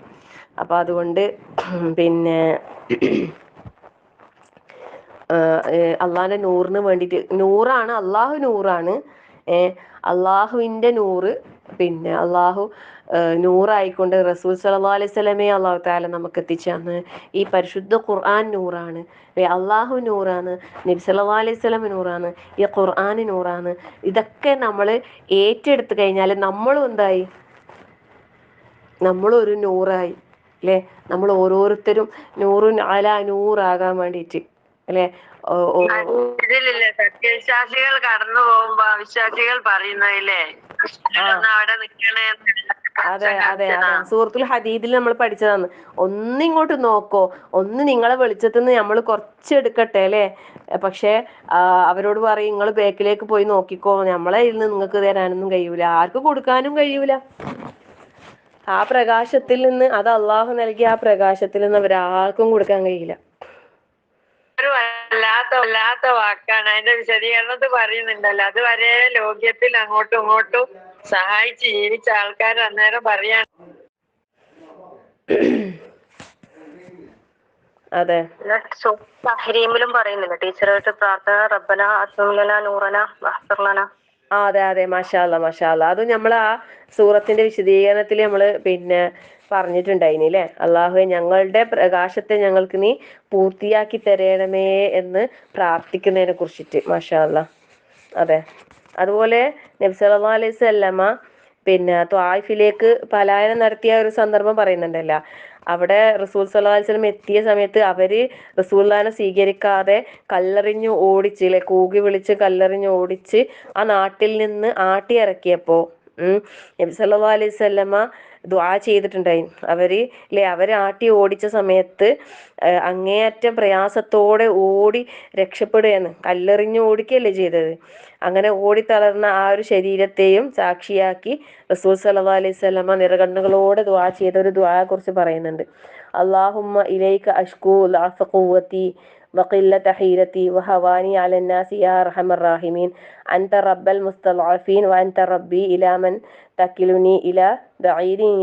അപ്പൊ അതുകൊണ്ട് പിന്നെ അള്ളാഹിന്റെ നൂറിന് വേണ്ടിയിട്ട്, നൂറാണ് അള്ളാഹു, നൂറാണ് അള്ളാഹുവിന്റെ നൂറ്. പിന്നെ അള്ളാഹു നൂറായിക്കൊണ്ട് റസൂൽ സല്ലല്ലാഹു അലൈഹി വസല്ലമയെ അള്ളാഹു തആല നമുക്ക് എത്തിച്ചന്ന്. ഈ പരിശുദ്ധ ഖുർആൻ നൂറാണ്, അള്ളാഹു നൂറാണ്, നബി സല്ലല്ലാഹു അലൈഹി വസല്ലം നൂറാണ്, ഈ ഖുർആൻ നൂറാണ്. ഇതൊക്കെ നമ്മൾ ഏറ്റെടുത്ത് കഴിഞ്ഞാൽ നമ്മളും എന്തായി, നമ്മളൊരു നൂറായി അല്ലേ. നമ്മൾ ഓരോരുത്തരും നൂറുൻ അലാ നൂറാകാൻ വേണ്ടിയിട്ട് അല്ലേ. ഇതിലില്ലേ സത്യവിശ്വാസികൾ കടന്നു പോകുമ്പോ അവിശ്വാസികൾ പറയുന്നതില്ലേ അവിടെ നിക്കണേ. അതെ അതെ അതെ, സൂറത്തുൽ ഹദീദിൽ നമ്മൾ പഠിച്ചതാണ്. ഒന്നിങ്ങോട്ട് നോക്കോ, ഒന്ന് നിങ്ങളെ വെളിച്ചത്തിൽ നിന്ന് നമ്മൾ കുറച്ചെടുക്കട്ടെ അല്ലേ. പക്ഷേ അവരോട് പറയും നിങ്ങൾ ബേക്കിലേക്ക് പോയി നോക്കിക്കോ, നമ്മളെ ഇരുന്ന് നിങ്ങൾക്ക് തരാനൊന്നും കഴിയൂല, ആർക്കും കൊടുക്കാനും കഴിയൂല. ആ പ്രകാശത്തിൽ നിന്ന്, അത് അള്ളാഹു നൽകിയ ആ പ്രകാശത്തിൽ നിന്ന് ഒരാൾക്കും കൊടുക്കാൻ കഴിയില്ല. ഒരു വല്ലാത്ത വാക്കാണ്. അതിന്റെ വിശദീകരണത്തിൽ പറയുന്നുണ്ടല്ലോ, അതുവരെ ലോക്യത്തിൽ അങ്ങോട്ടും ഇങ്ങോട്ടും സഹായിച്ച് ജീവിച്ച ആൾക്കാർ അന്നേരം പറയാൻ. അതെ, തഹ്രീമിലും പറയുന്നില്ല ടീച്ചറായിട്ട് പ്രാർത്ഥന റബ്ബന അത്മിലന നൂറന വഹ്ഫിർലന. അതെ അതെ, മാഷാ അല്ലാഹ് മാഷാ അല്ലാഹ്. അത് നമ്മൾ ആ സൂറത്തിന്റെ വിശദീകരണത്തിൽ നമ്മൾ പറഞ്ഞിട്ടുണ്ടായിനി അല്ലേ. അള്ളാഹുവേ ഞങ്ങളുടെ പ്രകാശത്തെ ഞങ്ങൾക്ക് നീ പൂർത്തിയാക്കി തരണമേ എന്ന് പ്രാർത്ഥിക്കുന്നതിനെ കുറിച്ചിട്ട്. മാഷാ അല്ലാഹ്. അതെ, അതുപോലെ നബി സല്ലല്ലാഹു അലൈഹി വസല്ലമ ത്വായിഫിലേക്ക് പലായനം നടത്തിയ ഒരു സന്ദർഭം പറയുന്നുണ്ടല്ലോ. അവിടെ റസൂൽ സല്ലല്ലാഹു അലൈഹി വസല്ലം എത്തിയ സമയത്ത് അവര് റസൂലുള്ളാഹിനെ സ്വീകരിക്കാതെ കല്ലെറിഞ്ഞു ഓടിച്ച് അല്ലെ, കൂകി വിളിച്ച് കല്ലെറിഞ്ഞു ഓടിച്ച് ആ നാട്ടിൽ നിന്ന് ആട്ടി ഇറക്കിയപ്പോ നബി സല്ലല്ലാഹു അലൈഹി വസല്ലമ ദുആ ചെയ്തിട്ടുണ്ടായി. അവര് ആട്ടി ഓടിച്ച സമയത്ത് അങ്ങേയറ്റം പ്രയാസത്തോടെ ഓടി രക്ഷപ്പെടുകയെന്ന്, കല്ലെറിഞ്ഞു ഓടിക്കുകയല്ലേ ചെയ്തത്. അങ്ങനെ ഓടിത്തളർന്ന ആ ഒരു ശരീരത്തെയും സാക്ഷിയാക്കി റസൂൽ സല്ലല്ലാഹു അലൈഹി വസല്ലമ നിറകണ്ണുകളോടെ ദുആ ചെയ്ത ഒരു ദുആയെ കുറിച്ച് പറയുന്നുണ്ട്. അല്ലാഹുമ്മ ഇലൈക അഷ്കൂ ലഅഫ ഖുവ്വതി വഖില്ലത ഹീലതി വഹവാനി അലന്നാസി യാ അർഹമർ റഹീമീൻ അൻത റബ്ബൽ മുസ്തദ്അഫീൻ വഅൻത റബ്ബി ഇലാ മൻ തകിലുനി ഇലാ ബഈദിൻ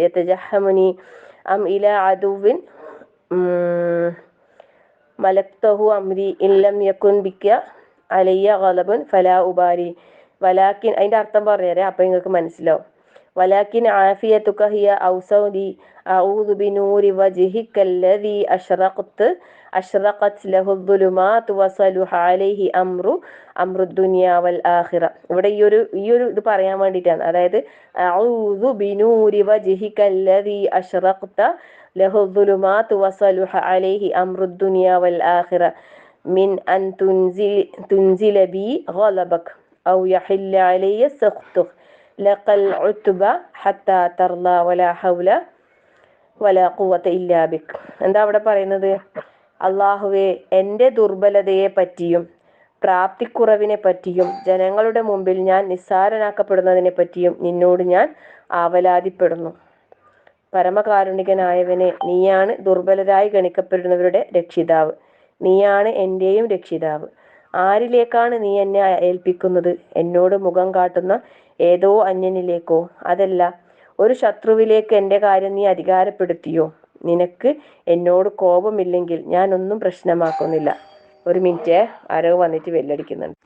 യതജഹമുനി അം ഇലാ അദുവിൻ മലക്തഹു അംരി ഇൻ ലം യകുൻ ബിക അലയ്യ ഗളബുൻ ഫലാ ഉബാരി വലാക്കിൻ. അതിന്റെ അർത്ഥം പറഞ്ഞുതരാം, അപ്പൊ നിങ്ങൾക്ക് മനസ്സിലാവും. വലാക്കിൻ ആഫിയതുക ഹിയ ഔസൗലി അഊദു ബിനൂരി വജ്ഹികല്ലദീ അഷ്റഖത് ലഹു ദുലുമാതു വസലുഹ അലൈഹി അംറു ദുനിയ വൽ ആഖിറ. ഇവിടെ ഈ ഒരു ഇത് പറയാൻ വേണ്ടിയിട്ടാണ്. അതായത് അഊദു ബിനൂരി വജ്ഹികല്ലദീ അഷ്റഖത ലഹു ദുലുമാതു വസലുഹ അലൈഹി അംറു ദുനിയ വൽ ആഖിറ മിൻ അൻ തുൻസില ബി ഗളബക ഔ യഹില്ല അലയ്യ സഖ്തുക ലഖൽ ഉത്ബ ഹത്താ തർല വലാ ഹൗല വലാ ഖുവത ഇല്ലാ ബിക്. എന്താ അവിടെ പറയുന്നത്? അള്ളാഹുവേ, എൻ്റെ ദുർബലതയെ പറ്റിയും പ്രാപ്തിക്കുറവിനെ പറ്റിയും ജനങ്ങളുടെ മുമ്പിൽ ഞാൻ നിസ്സാരനാക്കപ്പെടുന്നതിനെ പറ്റിയും നിന്നോട് ഞാൻ ആവലാതിപ്പെടുന്നു. പരമകാരുണികനായവനെ, നീയാണ് ദുർബലരായി ഗണിക്കപ്പെടുന്നവരുടെ രക്ഷിതാവ്, നീയാണ് എൻ്റെയും രക്ഷിതാവ്. ആരിലേക്കാണ് നീ എന്നെ ഏൽപ്പിക്കുന്നത്? എന്നോട് മുഖം കാട്ടുന്ന ഏതോ അന്യനിലേക്കോ? അതല്ല, ഒരു ശത്രുവിലേക്ക് എൻ്റെ കാര്യം നീ അധികാരപ്പെടുത്തിയോ? നിനക്ക് എന്നോട് കോപമില്ലെങ്കിൽ ഞാൻ ഒന്നും പ്രശ്നമാക്കുന്നില്ല. ഒരു മിനിറ്റ്, ആരോ വന്നിട്ട് വെല്ലടിക്കുന്നുണ്ട്.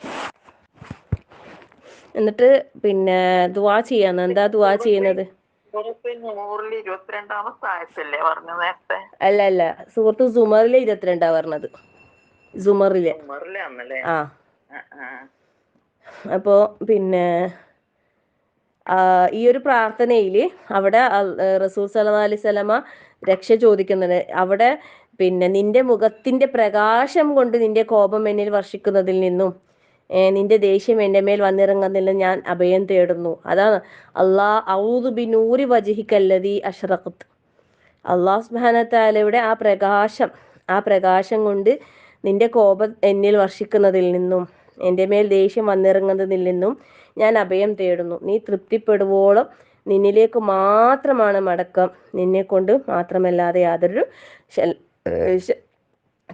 എന്നിട്ട് ദുആ ചെയ്യാന്ന്. എന്താ ദുആ ചെയ്യുന്നത്? അല്ല, സൂറത്ത് സുമറിലെ 22 പറഞ്ഞത്. സുമറിലെ. ആ, അപ്പോ ഈ ഒരു പ്രാർത്ഥനയിൽ അവിടെ റസൂൽ സല്ലല്ലാഹു അലൈഹി വസല്ലമ രക്ഷ ചോദിക്കുന്നുണ്ട്. അവിടെ നിന്റെ മുഖത്തിന്റെ പ്രകാശം കൊണ്ട് നിന്റെ കോപം എന്നിൽ വർഷിക്കുന്നതിൽ നിന്നും നിന്റെ ദേഷ്യം എൻ്റെ മേൽ വന്നിറങ്ങുന്നതിൽ ഞാൻ അഭയം തേടുന്നു. അതാണ് ഔദു ബിനൂരി വജ്ഹികല്ലദീ അഷ്റഖത്. അല്ലാഹു സുബ്ഹാനഹു വ തആലയുടെ ആ പ്രകാശം കൊണ്ട് നിന്റെ കോപം എന്നിൽ വർഷിക്കുന്നതിൽ നിന്നും എൻ്റെ മേൽ ദേഷ്യം വന്നിറങ്ങുന്നതിൽ നിന്നും ഞാൻ അഭയം തേടുന്നു. നീ തൃപ്തിപ്പെടുവോളം നിന്നിലേക്ക് മാത്രമാണ് മടക്കം. നിന്നെ കൊണ്ട് മാത്രമല്ലാതെ യാതൊരു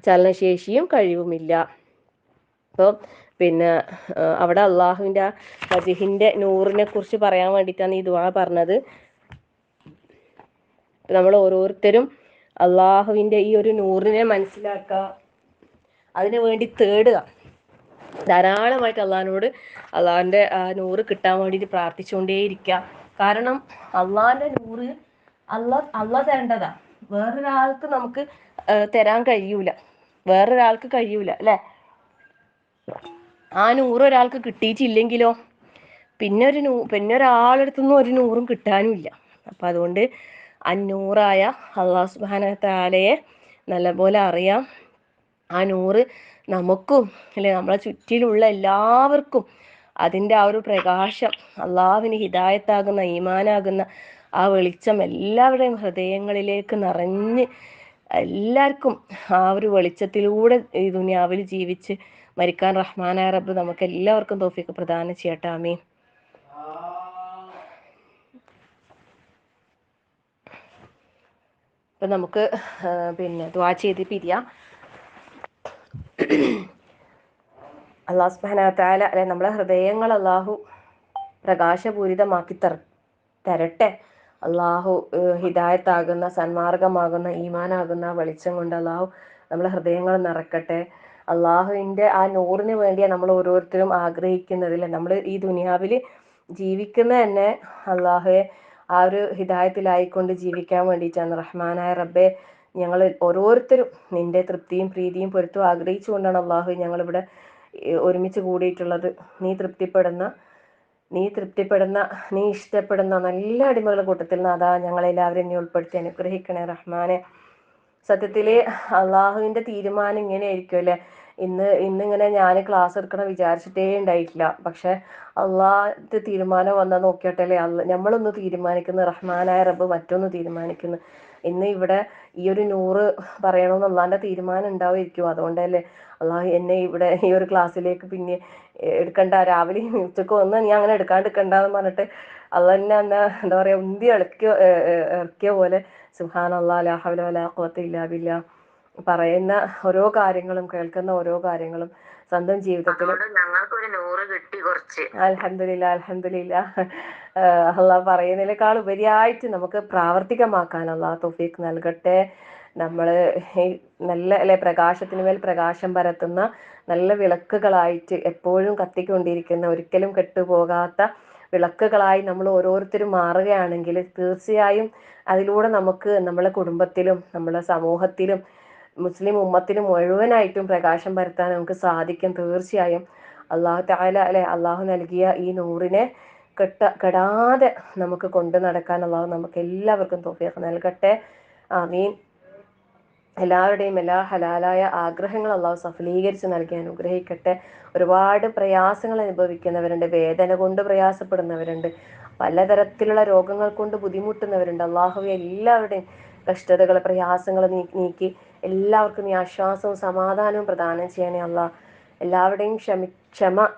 ചലനശേഷിയും കഴിവുമില്ല. അപ്പോൾ അവിടെ അള്ളാഹുവിൻ്റെ വജ്ഹിൻ്റെ നൂറിനെ കുറിച്ച് പറയാൻ വേണ്ടിയിട്ടാണ് ഈ ദുആ പറഞ്ഞത്. നമ്മൾ ഓരോരുത്തരും അള്ളാഹുവിൻ്റെ ഈ ഒരു നൂറിനെ മനസ്സിലാക്കുക, അതിനു വേണ്ടി തേടുക, ധാരാളമായിട്ട് അള്ളാഹിനോട് അള്ളാഹിൻ്റെ ആ നൂറ് കിട്ടാൻ വേണ്ടിയിട്ട് പ്രാർത്ഥിച്ചുകൊണ്ടേയിരിക്കുക. കാരണം അള്ളാന്റെ നൂറ് അള്ള തരേണ്ടതാ, വേറൊരാൾക്ക് നമുക്ക് തരാൻ കഴിയൂല, വേറൊരാൾക്ക് കഴിയൂല അല്ലെ. ആ നൂറ് ഒരാൾക്ക് കിട്ടിയിട്ടില്ലെങ്കിലോ പിന്നെ ഒരാളെടുത്തൊന്നും ഒരു നൂറും കിട്ടാനും ഇല്ല. അപ്പം അതുകൊണ്ട് അന്നൂറായ അള്ളാഹു സുബ്ഹാനഹു വ തആലയെ നല്ലപോലെ അറിയാം. ആ നൂറ് നമുക്കും അല്ലെ നമ്മളെ ചുറ്റിലുള്ള എല്ലാവർക്കും അതിൻ്റെ ആ ഒരു പ്രകാശം, അള്ളാഹുവിന് ഹിദായത്താകുന്ന ഈമാനാകുന്ന ആ വെളിച്ചം എല്ലാവരുടെയും ഹൃദയങ്ങളിലേക്ക് നിറഞ്ഞ് എല്ലാവർക്കും ആ ഒരു വെളിച്ചത്തിലൂടെ ഈ ദുനിയാവിൽ ജീവിച്ച് മരിക്കാൻ റഹ്മാനായ റബ്ബ് നമുക്ക് എല്ലാവർക്കും തൗഫീഖ് പ്രദാനം ചെയ്യട്ടെ. ആമീൻ. ഇപ്പം നമുക്ക് പിന്നെ ദുആ ചെയ്ത് പിരിയാം. അള്ളാഹു സുബ്ഹാനഹു വ തആല അല്ലെ നമ്മളെ ഹൃദയങ്ങൾ അള്ളാഹു പ്രകാശപൂരിതമാക്കി തരട്ടെ. അള്ളാഹു ഹിദായത്താകുന്ന സന്മാർഗമാകുന്ന ഈമാനാകുന്ന വെളിച്ചം കൊണ്ട് അള്ളാഹു നമ്മളെ ഹൃദയങ്ങൾ നിറക്കട്ടെ. അള്ളാഹുവിൻ്റെ ആ നൂറിന് വേണ്ടിയാണ് നമ്മൾ ഓരോരുത്തരും ആഗ്രഹിക്കുന്നത് അല്ലേ. നമ്മൾ ഈ ദുനിയാവിൽ ജീവിക്കുന്ന തന്നെ അള്ളാഹുവെ ആ ഒരു ഹിദായത്തിലായിക്കൊണ്ട് ജീവിക്കാൻ വേണ്ടിയിട്ടാണ്. റഹ്മാനായ റബ്ബെ, ഞങ്ങൾ ഓരോരുത്തരും നിന്റെ തൃപ്തിയും പ്രീതിയും പൊരുത്തവും ആഗ്രഹിച്ചുകൊണ്ടാണ് അള്ളാഹു ഞങ്ങളിവിടെ ഒരുമിച്ച് കൂടിയിട്ടുള്ളത്. നീ തൃപ്തിപ്പെടുന്ന നീ ഇഷ്ടപ്പെടുന്ന നല്ല അടിമകളുടെ കൂട്ടത്തിൽ നിന്ന് അതാ ഞങ്ങളെല്ലാവരും നീ ഉൾപ്പെടുത്തി അനുഗ്രഹിക്കണേ റഹ്മാനെ. സത്യത്തില് അള്ളാഹുവിന്റെ തീരുമാനം ഇങ്ങനെ ആയിരിക്കും അല്ലെ. ഇന്നിങ്ങനെ ഞാൻ ക്ലാസ് എടുക്കണം വിചാരിച്ചിട്ടേ ഉണ്ടായിട്ടില്ല. പക്ഷെ അള്ളാഹ് തീരുമാനം വന്നാൽ നോക്കിയോട്ടെ അല്ലേ, നമ്മളൊന്ന് തീരുമാനിക്കുന്നു, റഹ്മാനായ റബ്ബ് മറ്റൊന്ന് തീരുമാനിക്കുന്നു. ഇന്ന് ഇവിടെ ഈ ഒരു 100 പറയണമെന്ന് അള്ളാഹിന്റെ തീരുമാനം ഉണ്ടാവുമായിരിക്കും. അതുകൊണ്ടല്ലേ അള്ളാഹു എന്നെ ഇവിടെ ഈ ഒരു ക്ലാസ്സിലേക്ക് പിന്നെ എടുക്കണ്ട, രാവിലെ ഉച്ചക്ക് വന്ന് നീ അങ്ങനെ എടുക്കാണ്ടിരിക്കണ്ടെന്ന് പറഞ്ഞിട്ട് അള്ളാഹ് തന്നെ എന്താ പറയാ ഉന്തി ഇറക്കിയ പോലെ സുബ്ഹാനല്ലാഹ് ലാ ഹൗല വലാ ഖുവത ഇല്ലാ ബില്ലാഹ്. പറയുന്ന ഓരോ കാര്യങ്ങളും കേൾക്കുന്ന ഓരോ കാര്യങ്ങളും സ്വന്തം ജീവിതത്തിൽ അൽഹംദുലില്ലാഹ് അള്ളാഹ് പറയുന്നതിനേക്കാൾ ഉപരിയായിട്ട് നമുക്ക് പ്രാവർത്തികമാക്കാൻ അള്ളാഹ് തൗഫീഖ് നൽകട്ടെ. നമ്മൾ നല്ല അല്ലെ പ്രകാശത്തിന് മേൽ പ്രകാശം പരത്തുന്ന നല്ല വിളക്കുകളായിട്ട് എപ്പോഴും കത്തിക്കൊണ്ടിരിക്കുന്ന ഒരിക്കലും കെട്ടുപോകാത്ത വിളക്കുകളായി നമ്മൾ ഓരോരുത്തരും മാറുകയാണെങ്കിൽ തീർച്ചയായും അതിലൂടെ നമുക്ക് നമ്മളെ കുടുംബത്തിലും നമ്മളെ സമൂഹത്തിലും മുസ്ലിം ഉമ്മത്തിനും മുഴുവനായിട്ടും പ്രകാശം പരത്താൻ നമുക്ക് സാധിക്കും. തീർച്ചയായും അള്ളാഹു തആല അല്ലെ അള്ളാഹു നൽകിയ ഈ നൂറിനെ കെടാതെ നമുക്ക് കൊണ്ടു നടക്കാൻ അള്ളാഹു നമുക്ക് എല്ലാവർക്കും തൗഫീഖ് നൽകട്ടെ. ആമീൻ. എല്ലാവരുടെയും എല്ലാ ഹലാലായ ആഗ്രഹങ്ങൾ അള്ളാഹു സഫലീകരിച്ച് നൽകി അനുഗ്രഹിക്കട്ടെ. ഒരുപാട് പ്രയാസങ്ങൾ അനുഭവിക്കുന്നവരുണ്ട്, വേദന കൊണ്ട് പ്രയാസപ്പെടുന്നവരുണ്ട്, പലതരത്തിലുള്ള രോഗങ്ങൾ കൊണ്ട് ബുദ്ധിമുട്ടുന്നവരുണ്ട്. അള്ളാഹു എല്ലാവരുടെയും കഷ്ടതകൾ പ്രയാസങ്ങൾ നീക്കി എല്ലാവർക്കും നീ ആശ്വാസവും സമാധാനവും പ്രദാനം ചെയ്യണേ അള്ളാഹ്. എല്ലാവരുടെയും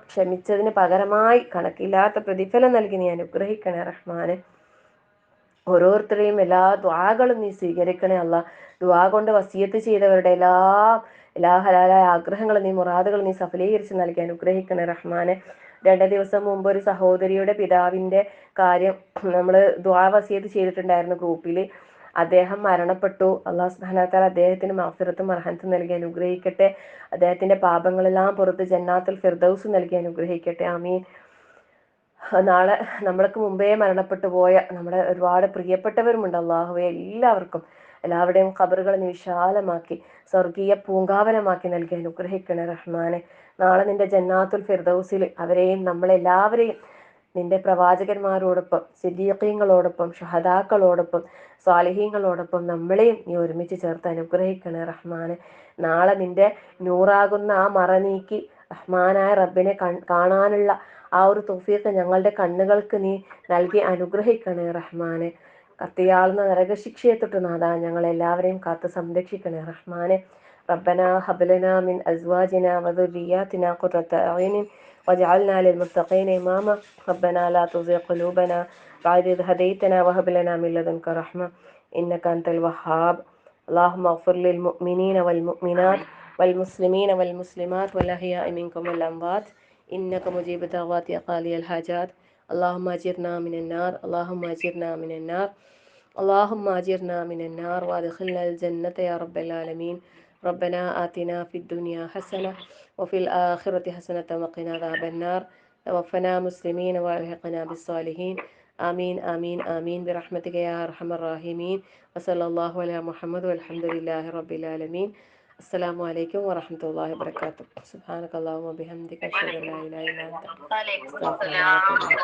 ക്ഷമിച്ചതിന് പകരമായി കണക്കില്ലാത്ത പ്രതിഫലം നൽകി നീ അനുഗ്രഹിക്കണേ റഹ്മാനെ. ഓരോരുത്തരെയും എല്ലാ ദുആകളും നീ സ്വീകരിക്കണേ അള്ളാഹ്. ദുആ കൊണ്ട് വസിയത്ത് ചെയ്തവരുടെ എല്ലാ ഹലാലായ ആഗ്രഹങ്ങളും നീ മുറാദുകളും നീ സഫലീകരിച്ച് നൽകി അനുഗ്രഹിക്കണേ റഹ്മാനെ. 2 ദിവസം മുമ്പ് ഒരു സഹോദരിയുടെ പിതാവിന്റെ കാര്യം നമ്മൾ ദുആ വസിയത്ത് ചെയ്തിട്ടുണ്ടായിരുന്നു ഗ്രൂപ്പിൽ. അദ്ദേഹം മരണപ്പെട്ടു. അല്ലാഹു സുബ്ഹാനഹു വ തആല അദ്ദേഹത്തിന് മഗ്ഫിറത്തും മർഹമത്തും നൽകി അനുഗ്രഹിക്കട്ടെ. അദ്ദേഹത്തിന്റെ പാപങ്ങളെല്ലാം പുറത്ത് ജന്നാത്തുൽ ഫിർദൗസ് നൽകി അനുഗ്രഹിക്കട്ടെ. ആമീൻ. നാളെ നമ്മൾക്ക് മുമ്പേ മരണപ്പെട്ടു പോയ നമ്മുടെ ഒരുപാട് പ്രിയപ്പെട്ടവരുമുണ്ട്. അള്ളാഹുവെ എല്ലാവരുടെയും ഖബറുകൾ നീ വിശാലമാക്കി സ്വർഗീയ പൂങ്കാവനമാക്കി നൽകി അനുഗ്രഹിക്കണേ റഹ്മാനെ. നാളെ നിന്റെ ജന്നാത്തുൽ ഫിർദൗസിൽ അവരെയും നമ്മളെല്ലാവരെയും നിന്റെ പ്രവാചകന്മാരോടൊപ്പം സിദ്ദീഖീങ്ങളോടൊപ്പം ഷഹദാക്കളോടൊപ്പം സ്വാലിഹീങ്ങളോടൊപ്പം നമ്മളെയും നീ ഒരുമിച്ച് ചേർത്ത് അനുഗ്രഹിക്കണേ റഹ്മാനെ. നാളെ നിന്റെ നൂറാകുന്ന ആ മറ നീക്കി റഹ്മാനായ റബ്ബിനെ കാണാനുള്ള ആ ഒരു തൗഫീഖ് ഞങ്ങളുടെ കണ്ണുകൾക്ക് നീ നൽകി അനുഗ്രഹിക്കണേ റഹ്മാനെ. കത്തിയാളുന്ന നരകശിക്ഷയെ തൊട്ട് നാഥാ ഞങ്ങളെല്ലാവരെയും കാത്ത് സംരക്ഷിക്കണേ റഹ്മാനെ. റബ്ബനാ ഹബ്ലനാ മിൻ അസ്വാജിനാ വദുരിയാതിനാ ഖുറത അഅ്യുനിൻ വജഅൽനാ ലിൽമുത്തഖീന ഇമാമ. റബ്ബനാ ലാ തുസിഗ് ഖുലൂബനാ ബഅദ ഇദ് ഹദൈതനാ വഹബ് ലനാ മിൻ ലദുൻക റഹ്മ ഇന്നക അൻതൽ വഹ്ഹാബ്. اللهم اغفر للمؤمنين والمؤمنات والمسلمين والمسلمات والأحياء منكم والأموات إنك مجيب دعوات يا قاضي الحاجات. اللهم أجرنا من النار اللهم أجرنا من النار اللهم أجرنا من النار وادخلنا الجنة يا رب العالمين. ربنا آتنا في الدنيا حسنة وفي الآخرة حسنة وقنا عذاب النار. توفنا مسلمين والحقنا بالصالحين. آمين آمين آمين برحمتك يا أرحم الراحمين. وصلى الله على محمد والحمد لله رب العالمين. السلام عليكم ورحمة الله وبركاته. سبحانك اللهم وبحمدك أشهد أن لا إله إلا أنت വലൈക്കും أستغفرك അസ്സലാം وأتوب إليك.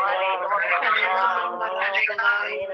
വലൈക്കും അസ്സലാം